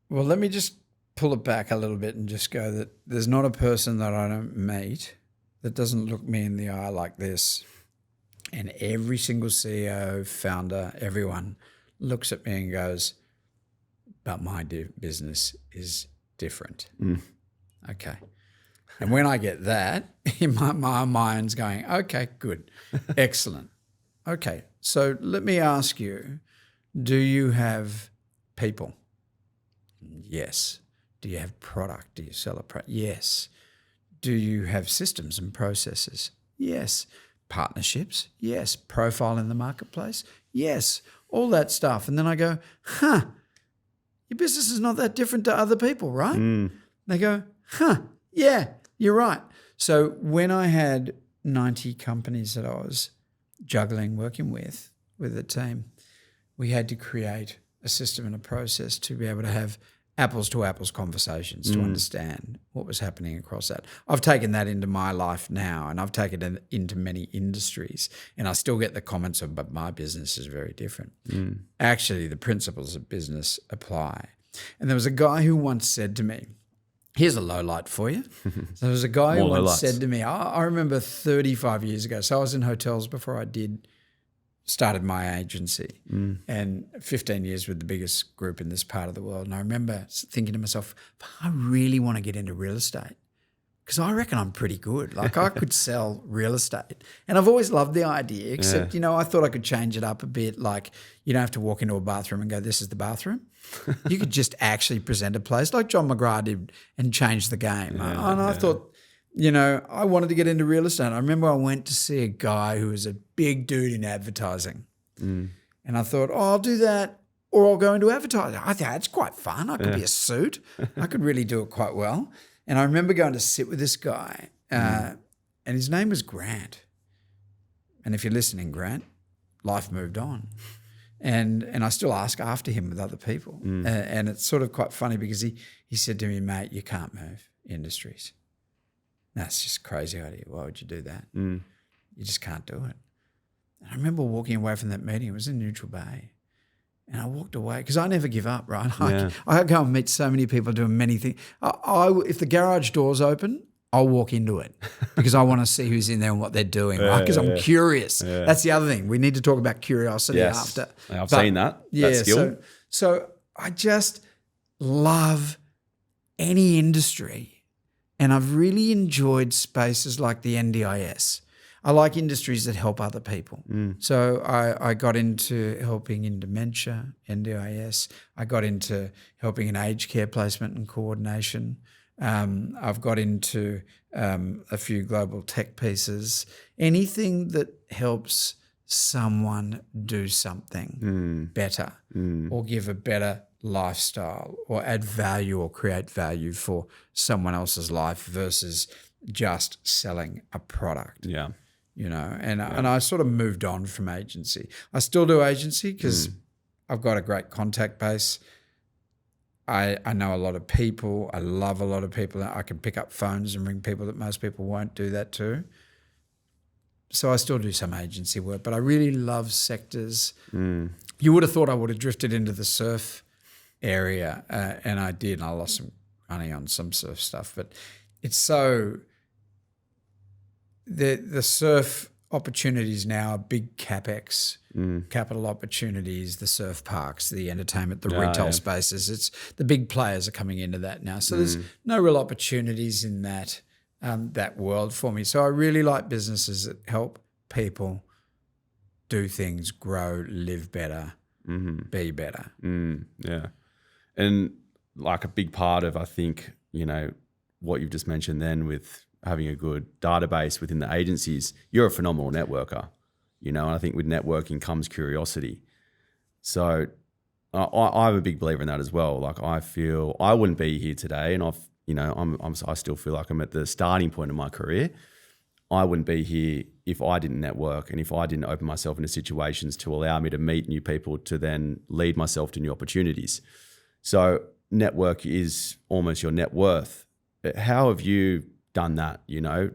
well, let me just pull it back a little bit and just go that there's not a person that I don't meet that doesn't look me in the eye like this. And every single CEO, founder, everyone looks at me and goes, but my business is different. Okay. And when I get that, in my mind's going, okay, good, excellent. Okay, so let me ask you, do you have people? Yes. Do you have product? Do you sell a product? Yes. Do you have systems and processes? Yes. Partnerships? Yes. Profile in the marketplace? Yes. All that stuff. And then I go, your business is not that different to other people, right? They go, yeah, you're right. So when I had 90 companies that I was juggling, working with the team, we had to create a system and a process to be able to have apples to apples conversations to understand what was happening across that. I've taken that into my life now, and I've taken it into many industries, and I still get the comments of, but my business is very different. Actually, the principles of business apply. And there was a guy who once said to me, here's a low light for you. So there was a guy who once said to me, I remember 35 years ago, so I was in hotels before I started my agency, and 15 years with the biggest group in this part of the world. And I remember thinking to myself, I really want to get into real estate because I reckon I'm pretty good. Like I could sell real estate. And I've always loved the idea, except, I thought I could change it up a bit. Like you don't have to walk into a bathroom and go, this is the bathroom. You could just actually present a place like John McGrath did and change the game. I thought, I wanted to get into real estate. I remember I went to see a guy who was a big dude in advertising. And I thought, I'll do that or I'll go into advertising. I thought, that's quite fun. I could be a suit. I could really do it quite well. And I remember going to sit with this guy and his name was Grant. And if you're listening, Grant, life moved on. And I still ask after him with other people. And it's sort of quite funny because he said to me, mate, you can't move industries. That's just a crazy idea. Why would you do that? You just can't do it. And I remember walking away from that meeting. It was in Neutral Bay. And I walked away because I never give up, right? I go and meet so many people doing many things. If the garage door's open, I'll walk into it because I want to see who's in there and what they're doing, right? Because I'm curious. That's the other thing. We need to talk about curiosity after. I've seen that skill. So I just love any industry, and I've really enjoyed spaces like the NDIS. I like industries that help other people. So I got into helping in dementia, NDIS. I got into helping in aged care placement and coordination. I've got into a few global tech pieces. Anything that helps someone do something better or give a better lifestyle or add value or create value for someone else's life versus just selling a product. And I sort of moved on from agency. I still do agency because I've got a great contact base. I know a lot of people. I love a lot of people. I can pick up phones and ring people that most people won't do that to. So I still do some agency work, but I really love sectors. You would have thought I would have drifted into the surf area, and I did. And I lost some money on some surf stuff, but it's so the surf opportunities now are big capex, capital opportunities, the surf parks, the entertainment, the retail spaces. It's the big players are coming into that now. So there's no real opportunities in that world for me. So I really like businesses that help people do things, grow, live better, be better. And like a big part of, I think, what you've just mentioned then with having a good database within the agencies, you're a phenomenal networker, and I think with networking comes curiosity. So I'm a big believer in that as well. Like I feel I wouldn't be here today, and I still feel like I'm at the starting point of my career. I wouldn't be here if I didn't network and if I didn't open myself into situations to allow me to meet new people to then lead myself to new opportunities. So network is almost your net worth. How have you done that? You know,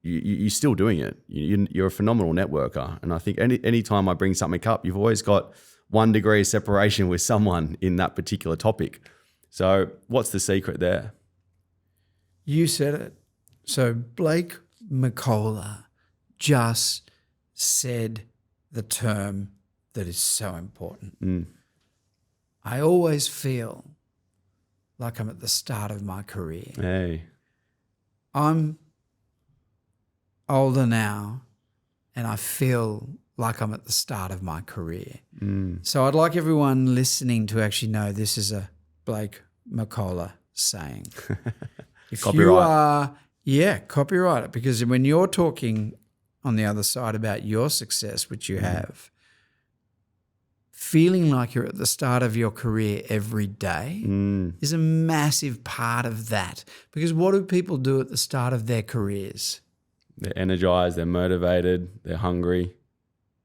you're still doing it. You're a phenomenal networker. And I think any time I bring something up, you've always got 1 degree of separation with someone in that particular topic. So what's the secret there? You said it. So Blake McCollough just said the term that is so important. I always feel like I'm at the start of my career. Hey. I'm older now and I feel like I'm at the start of my career. So I'd like everyone listening to actually know this is a Blake McCollough saying. If Copyright. Copyright it. Because when you're talking on the other side about your success, which you have, feeling like you're at the start of your career every day is a massive part of that. Because what do people do at the start of their careers? They're energized, they're motivated, they're hungry.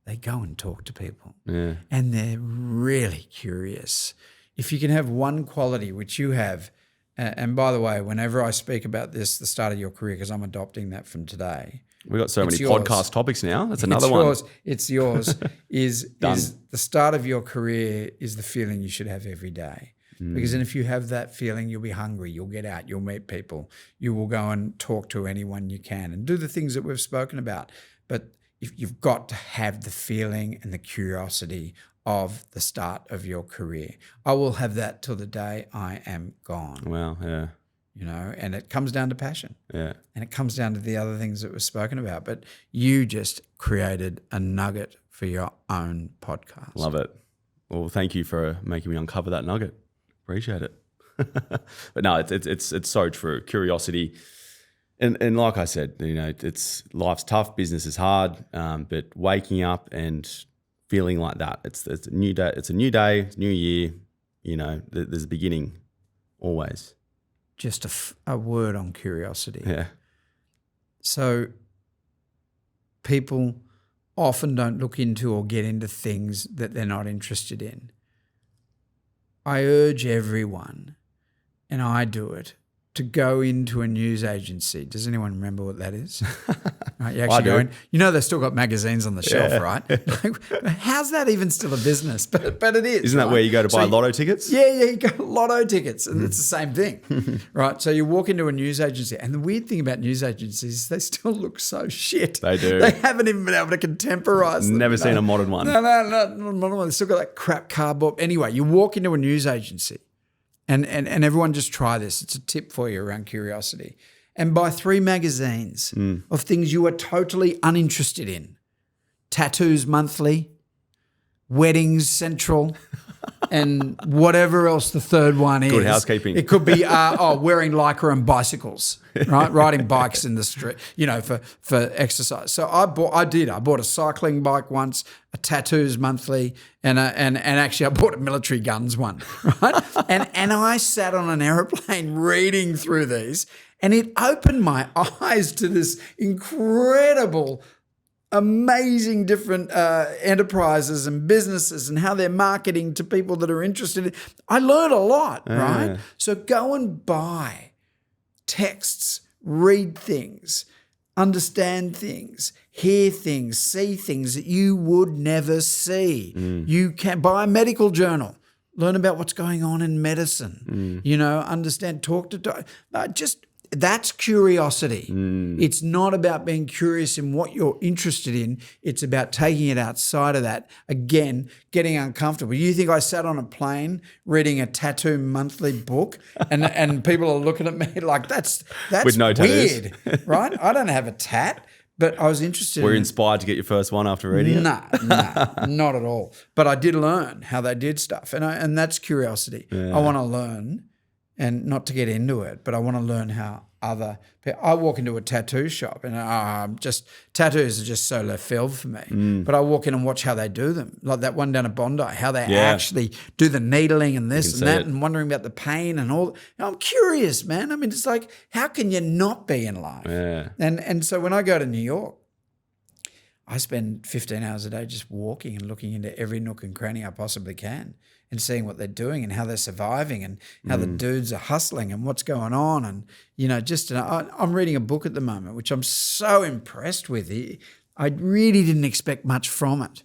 They go and talk to people. Yeah. And they're really curious. If you can have one quality, which you have, and by the way, whenever I speak about this, the start of your career, because I'm adopting that from today. We've got so many yours. podcast topics now. That's another one. It's yours. is the start of your career is the feeling you should have every day. Because then if you have that feeling, you'll be hungry, you'll get out, you'll meet people, you will go and talk to anyone you can and do the things that we've spoken about. But if you've got to have the feeling and the curiosity of the start of your career. I will have that till the day I am gone. Wow, yeah. You know, and it comes down to passion. Yeah. And it comes down to the other things that were spoken about. But you just created a nugget for your own podcast. Love it. Well, thank you for making me uncover that nugget. Appreciate it. But no, it's so true. Curiosity. And like I said, you know, life's tough, business is hard, but waking up and feeling like that, it's a new day, it's a new year, you know, there's a beginning always. Just a word on curiosity. Yeah. So people often don't look into or get into things that they're not interested in. I urge everyone, and I do it, to go into a news agency. Does anyone remember what that is? Right, you actually go in. You know they've still got magazines on the shelf, right? Like, how's that even still a business? But it is. Isn't that where you go to buy lotto tickets? Yeah, you go lotto tickets, and it's the same thing, right? So you walk into a news agency, and the weird thing about news agencies is they still look so shit. They do. They haven't even been able to contemporize them. Never seen a modern one. No, not a modern one. They still got that crap cardboard. Anyway, you walk into a news agency. And everyone just try this. It's a tip for you around curiosity. And buy 3 magazines of things you are totally uninterested in. Tattoos Monthly, Weddings Central, and whatever else the third one is. Good housekeeping. It could be wearing lycra and bicycles, right? Riding bikes in the street, you know, for exercise. So I bought a cycling bike once, a Tattoos Monthly, and actually I bought a military guns one, right? and I sat on an aeroplane reading through these, and it opened my eyes to this incredible, amazing different enterprises and businesses and how they're marketing to people that are interested in. I learned a lot, right? So go and buy texts, read things, understand things, hear things, see things that you would never see. You can buy a medical journal, learn about what's going on in medicine, you know, understand, talk to, that's curiosity. It's not about being curious in what you're interested in. It's about taking it outside of that. Again, getting uncomfortable. You think I sat on a plane reading a Tattoo Monthly book and people are looking at me like that's with no weird, right? I don't have a tat, but I was interested. Were you inspired to get your first one after reading it? No, not at all. But I did learn how they did stuff, and that's curiosity. I want to learn. And not to get into it, but I want to learn how other people. I walk into a tattoo shop and tattoos are just so left field for me. But I walk in and watch how they do them, like that one down at Bondi, how they actually do the needling and this and that, and wondering about the pain and all. I'm curious, man. I mean, it's like, how can you not be in life? Yeah. And so when I go to New York, I spend 15 hours a day just walking and looking into every nook and cranny I possibly can and seeing what they're doing and how they're surviving and how the dudes are hustling and what's going on. And, I'm reading a book at the moment, which I'm so impressed with. I really didn't expect much from it.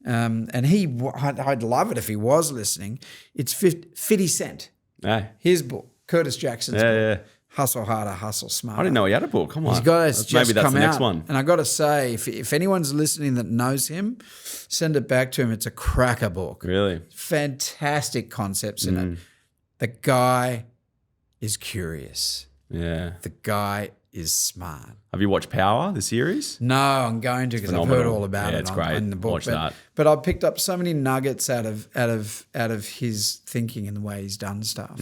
And I'd love it if he was listening. It's 50 Cent, his book, Curtis Jackson's book. Hustle Harder, Hustle Smarter. I didn't know he had a book. Come on. He's got it's Maybe that's come the next out. one. And I got to say, if anyone's listening that knows him, send it back to him. It's a cracker book. Really? Fantastic concepts in it. The guy is curious. Yeah. The guy is smart. Have you watched Power, the series? No, I'm going to because I've heard all about it. It's great. In the book. Watch that. But I picked up so many nuggets out of his thinking and the way he's done stuff.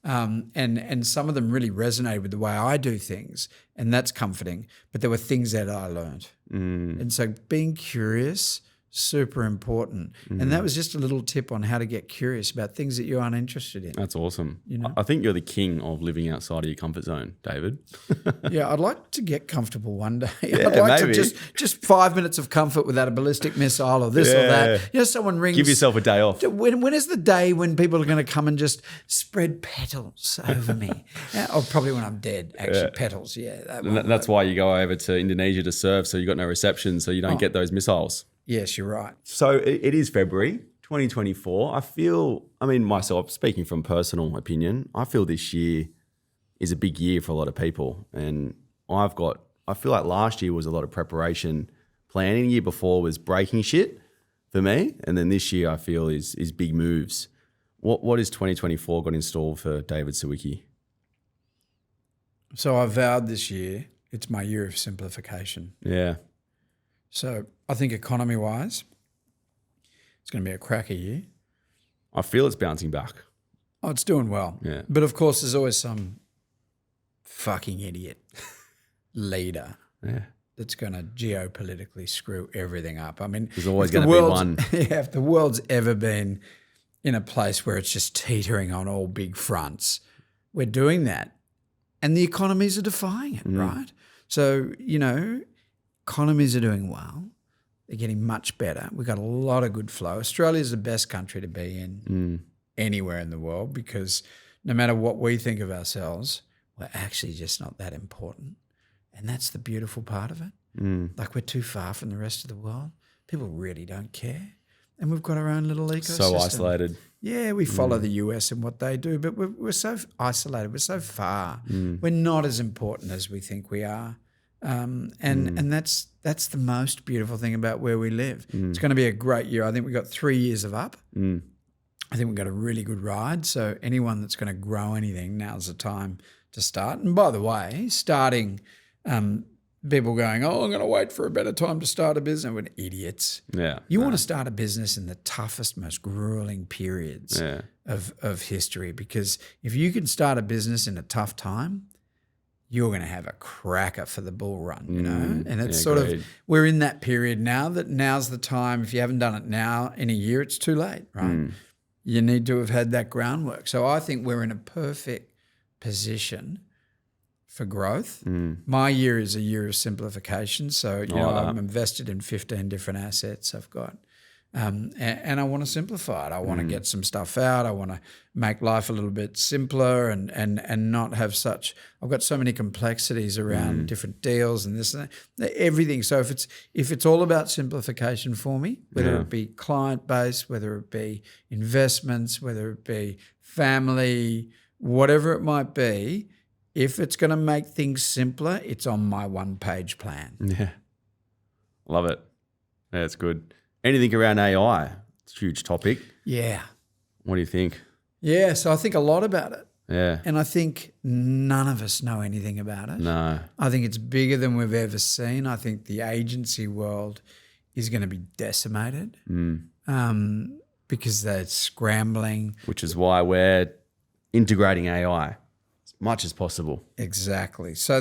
And some of them really resonated with the way I do things, and that's comforting. But there were things that I learned. And so being curious, super important. And that was just a little tip on how to get curious about things that you aren't interested in. That's awesome. I think you're the king of living outside of your comfort zone, David. Yeah, I'd like to get comfortable one day. Yeah, I'd like maybe. to just 5 minutes of comfort without a ballistic missile or this or that. Someone rings. Give yourself a day off. When is the day when people are going to come and just spread petals over me? Or probably when I'm dead, actually. Petals, That's why you go over to Indonesia to surf, so you got no reception, so you don't get those missiles. Yes, you're right. So it is February 2024. Myself, speaking from personal opinion, I feel this year is a big year for a lot of people. And I feel like last year was a lot of preparation planning. The year before was breaking shit for me. And then this year I feel is big moves. What is 2024 got installed for David Sawicki? So I vowed this year, it's my year of simplification. Yeah. So I think economy-wise, it's going to be a cracker year. I feel it's bouncing back. Oh, it's doing well. Yeah. But of course, there's always some fucking idiot leader that's going to geopolitically screw everything up. I mean, there's always going to be one. Yeah, if the world's ever been in a place where it's just teetering on all big fronts, we're doing that. And the economies are defying it, right? So, economies are doing well. They're getting much better. We've got a lot of good flow. Australia's the best country to be in anywhere in the world because no matter what we think of ourselves, we're actually just not that important. And that's the beautiful part of it. Like we're too far from the rest of the world. People really don't care. And we've got our own little ecosystem. So isolated. Yeah, we follow the US and what they do, but we're so isolated. We're so far. We're not as important as we think we are. And that's the most beautiful thing about where we live. It's going to be a great year. I think we've got 3 years of up. I think we've got a really good ride. So anyone that's going to grow anything, now's the time to start. And by the way, starting people going, I'm going to wait for a better time to start a business. We're idiots. Yeah. You want to start a business in the toughest, most grueling periods of history, because if you can start a business in a tough time, you're going to have a cracker for the bull run, And it's we're in that period now that now's the time. If you haven't done it now in a year, it's too late, right? You need to have had that groundwork. So I think we're in a perfect position for growth. My year is a year of simplification. So, I'm invested in 15 different assets. I've got, and I want to simplify it. I want to get some stuff out. I want to make life a little bit simpler and not have I've got so many complexities around different deals and this and that, everything. So if it's all about simplification for me, whether it be client base, whether it be investments, whether it be family, whatever it might be, if it's going to make things simpler, it's on my one-page plan. Yeah. Love it. Yeah, it's good. Anything around AI? It's a huge topic. Yeah. What do you think? Yeah, so I think a lot about it. Yeah. And I think none of us know anything about it. No. I think it's bigger than we've ever seen. I think the agency world is going to be decimated because they're scrambling. Which is why we're integrating AI. much as possible. Exactly. So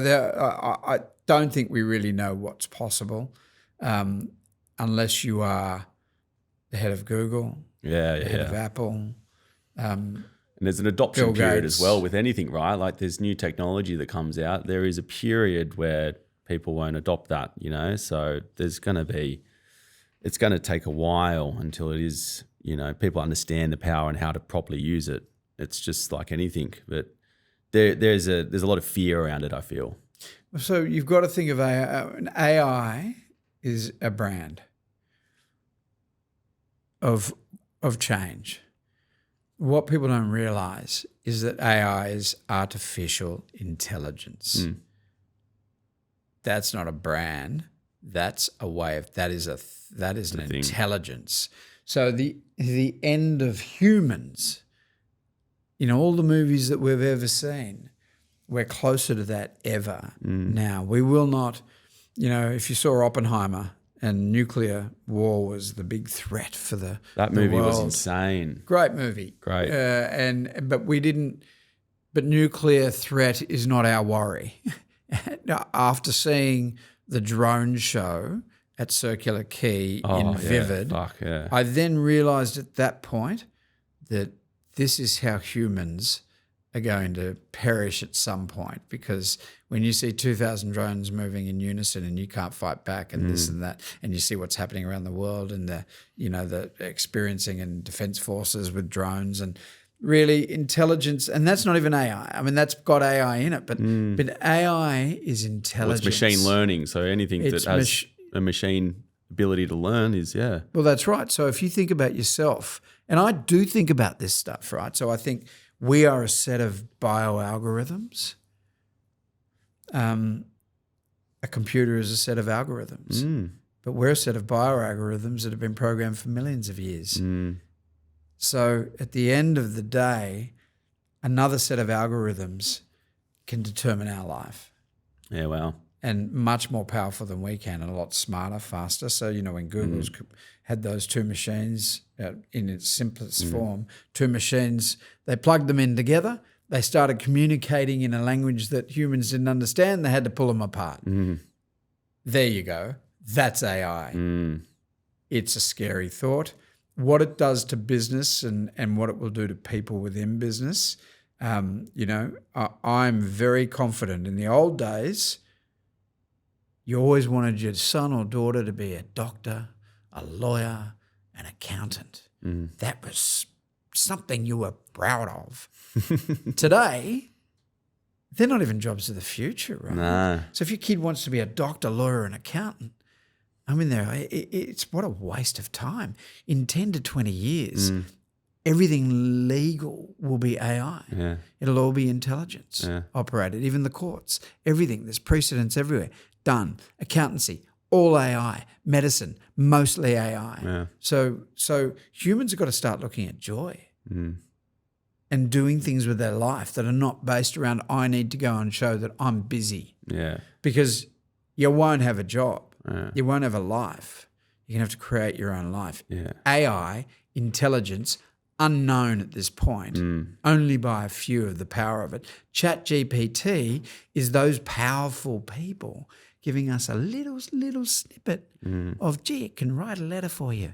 I don't think we really know what's possible unless you are the head of Google, the head of Apple. And there's an adoption Bill period Gates. as well with anything, right? Like there's new technology that comes out. There is a period where people won't adopt that, you know? So it's going to take a while until it is, you know, people understand the power and how to properly use it. It's just like anything, but there's a lot of fear around it, I feel. So you've got to think of AI. AI is a brand of change. What people don't realize is that AI is artificial intelligence. That's not a brand. That's a way of that is an intelligence. So the end of humans, in all the movies that we've ever seen, we're closer to that ever now. We will not, you know, if you saw Oppenheimer and nuclear war was the big threat for the movie world. was insane. Great movie. Great. But nuclear threat is not our worry. After seeing the drone show at Circular Quay in Vivid, I then realised at that point that this is how humans are going to perish at some point, because when you see 2,000 drones moving in unison and you can't fight back and this and that, and you see what's happening around the world and the experiencing and defence forces with drones and really intelligence, and that's not even AI. I mean, that's got AI in it, but AI is intelligence. Well, it's machine learning, so anything that has a machine ability to learn is, Well, that's right. So if you think about yourself, and I do think about this stuff, right? So I think we are a set of bioalgorithms. A computer is a set of algorithms, but we're a set of bioalgorithms that have been programmed for millions of years. So at the end of the day, another set of algorithms can determine our life. Yeah, wow. And much more powerful than we can, and a lot smarter, faster. So, you know, when Google's had those two machines in its simplest form, two machines, they plugged them in together. They started communicating in a language that humans didn't understand. They had to pull them apart. There you go. That's AI. It's a scary thought. What it does to business and what it will do to people within business, you know, I'm very confident. In the old days, you always wanted your son or daughter to be a doctor, a lawyer, an accountant. That was something you were proud of. Today, they're not even jobs of the future, right? No. So if your kid wants to be a doctor, lawyer, and accountant, I mean, it's what a waste of time. In 10 to 20 years, everything legal will be AI. It'll all be intelligence operated, even the courts, everything. There's precedents everywhere. Done. Accountancy, all AI. Medicine, mostly AI. So humans have got to start looking at joy and doing things with their life that are not based around, I need to go and show that I'm busy. Because you won't have a job. You won't have a life. You're going to have to create your own life. AI, intelligence, unknown at this point, only by a few of the power of it. ChatGPT is those powerful people giving us a little snippet of, gee, it can write a letter for you.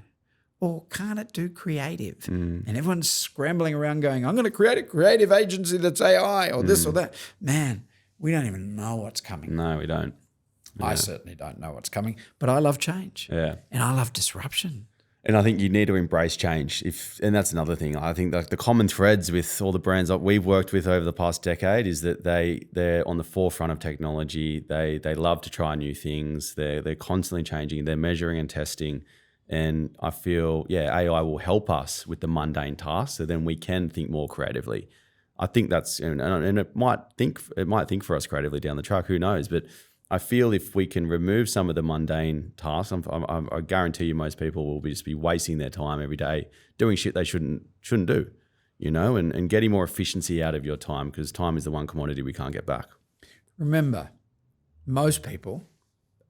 Or can't it do creative? And everyone's scrambling around going, I'm going to create a creative agency that's AI or this or that. Man, we don't even know what's coming. No, we don't. I certainly don't know what's coming, but I love change. And I love disruption. And I think you need to embrace change. And that's another thing. I think like the common threads with all the brands that we've worked with over the past decade is that they're on the forefront of technology. They love to try new things. They're constantly changing. They're measuring and testing. And I feel, AI will help us with the mundane tasks, so then we can think more creatively. I think that's, and it might think for us creatively down the track. Who knows? But I feel if we can remove some of the mundane tasks, I guarantee you most people will just be wasting their time every day doing shit they shouldn't do, you know, and getting more efficiency out of your time, because time is the one commodity we can't get back. Remember, most people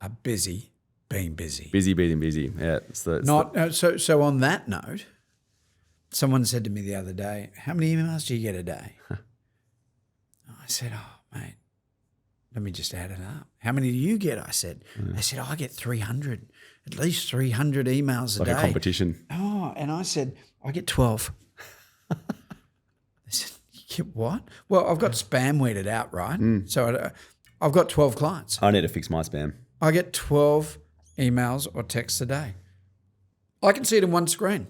are busy being busy. Busy being busy. Yeah. So on that note, someone said to me the other day, how many emails do you get a day? I said, oh, mate, let me just add it up. How many do you get? I said. They said, I get 300, at least 300 emails a day. Like a competition. Oh, and I said, I get 12. They said, you get what? Well, I've got spam weeded out, right? So I've got 12 clients. I need to fix my spam. I get 12 emails or texts a day. I can see it in one screen.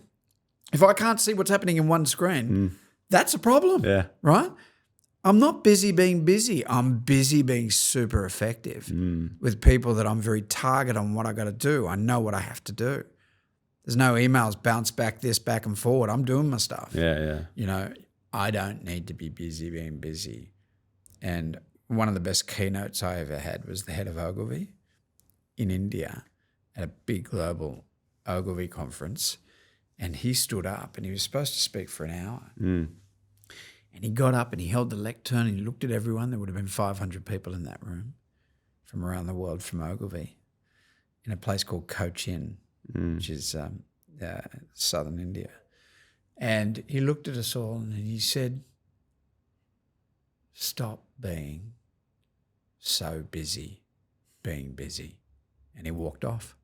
If I can't see what's happening in one screen, that's a problem, right? I'm not busy being busy. I'm busy being super effective with people that I'm very targeted on what I got to do. I know what I have to do. There's no emails bounce back and forward. I'm doing my stuff. Yeah. You know, I don't need to be busy being busy. And one of the best keynotes I ever had was the head of Ogilvy in India at a big global Ogilvy conference. And he stood up and he was supposed to speak for an hour. And he got up and he held the lectern and he looked at everyone. There would have been 500 people in that room from around the world from Ogilvy in a place called Cochin, which is southern India. And he looked at us all and he said, stop being so busy being busy. And he walked off.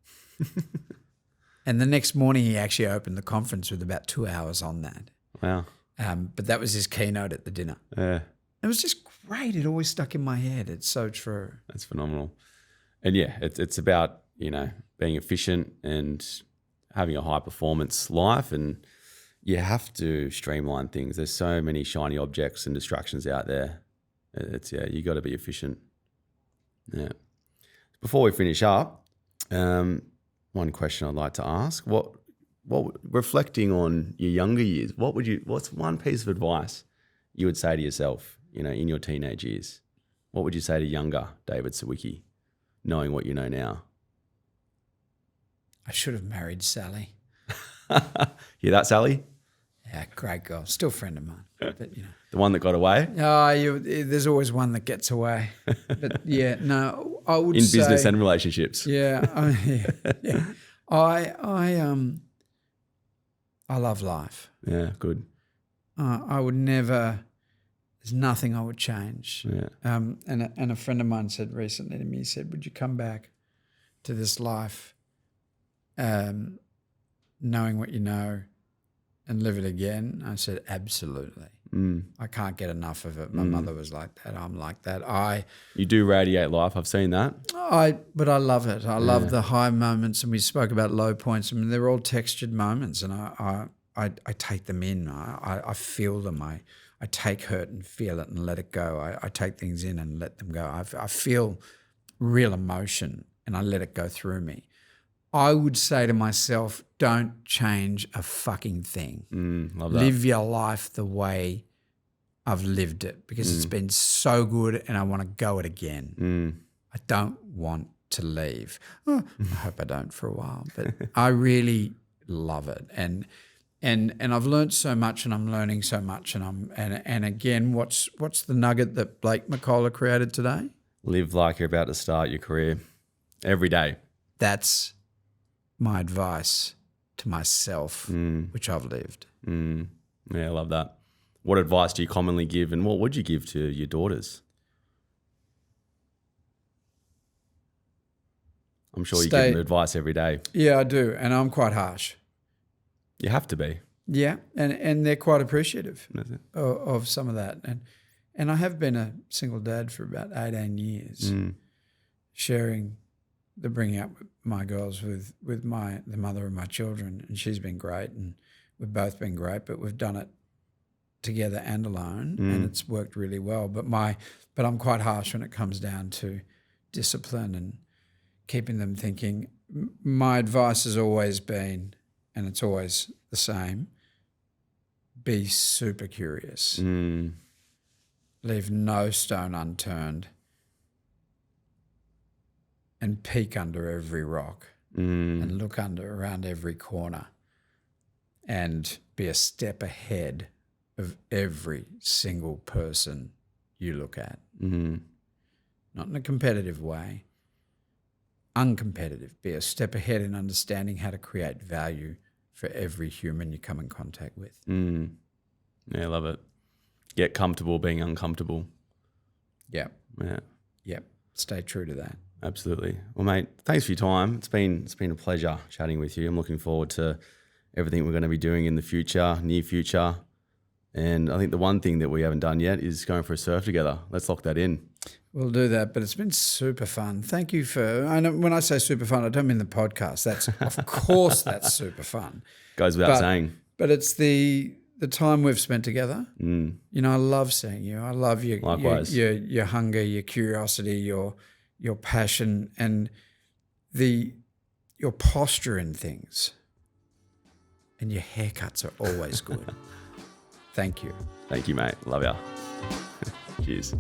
And the next morning he actually opened the conference with about 2 hours on that. Wow. But that was his keynote at the dinner. Yeah. It was just great. It always stuck in my head. It's so true. That's phenomenal. And yeah, it's about, being efficient and having a high performance life, and you have to streamline things. There's so many shiny objects and distractions out there. You got to be efficient. Yeah. Before we finish up, one question I'd like to ask: What reflecting on your younger years, what's one piece of advice you would say to yourself, in your teenage years? What would you say to younger David Sawicki, knowing what you know now? I should have married Sally. Hear that, Sally? Yeah, great girl. Still a friend of mine. But, The one that got away? There's always one that gets away. But yeah, no, I would say. In business and relationships. Yeah. I love life. Yeah, good. I would never, there's nothing I would change. Yeah. And a friend of mine said recently to me, he said, would you come back to this life knowing what you know and live it again? I said, absolutely. I can't get enough of it. My mother was like that. I'm like that. You do radiate life. I've seen that. But I love it. I love the high moments, and we spoke about low points. I mean, they're all textured moments, and I take them in. I feel them. I take hurt and feel it and let it go. I take things in and let them go. I feel real emotion and I let it go through me. I would say to myself, don't change a fucking thing. Love that. Live your life the way I've lived it, because it's been so good and I want to go it again. I don't want to leave. I hope I don't for a while, but I really love it. And I've learned so much, and I'm learning so much, and again, what's the nugget that Blake McCollough created today? Live like you're about to start your career every day. That's my advice to myself, which I've lived. Yeah, I love that. What advice do you commonly give, and what would you give to your daughters? I'm sure you give them advice every day. Yeah, I do, and I'm quite harsh. You have to be. Yeah, and they're quite appreciative of some of that. And I have been a single dad for about 18 years, sharing the bringing up my girls with the mother of my children, and she's been great, and we've both been great, but we've done it together and alone, and it's worked really well. But I'm quite harsh when it comes down to discipline and keeping them thinking. My advice has always been, and it's always the same, be super curious. Leave no stone unturned, and peek under every rock and look around every corner, and be a step ahead of every single person you look at. Not in a competitive way, uncompetitive. Be a step ahead in understanding how to create value for every human you come in contact with. Yeah, I love it. Get comfortable being uncomfortable. Yeah. Yeah. Yep. Stay true to that. Absolutely. Well, mate, thanks for your time. It's been a pleasure chatting with you. I'm looking forward to everything we're going to be doing in the future, near future. And I think the one thing that we haven't done yet is going for a surf together. Let's lock that in. We'll do that, but it's been super fun. Thank you for, I know when I say super fun, I don't mean the podcast. That's, of course, that's super fun. Goes without saying. But it's the time we've spent together. You know, I love seeing you. I love your hunger, your curiosity, your passion, and your posture in things. And your haircuts are always good. Thank you. Thank you, mate. Love ya. Cheers.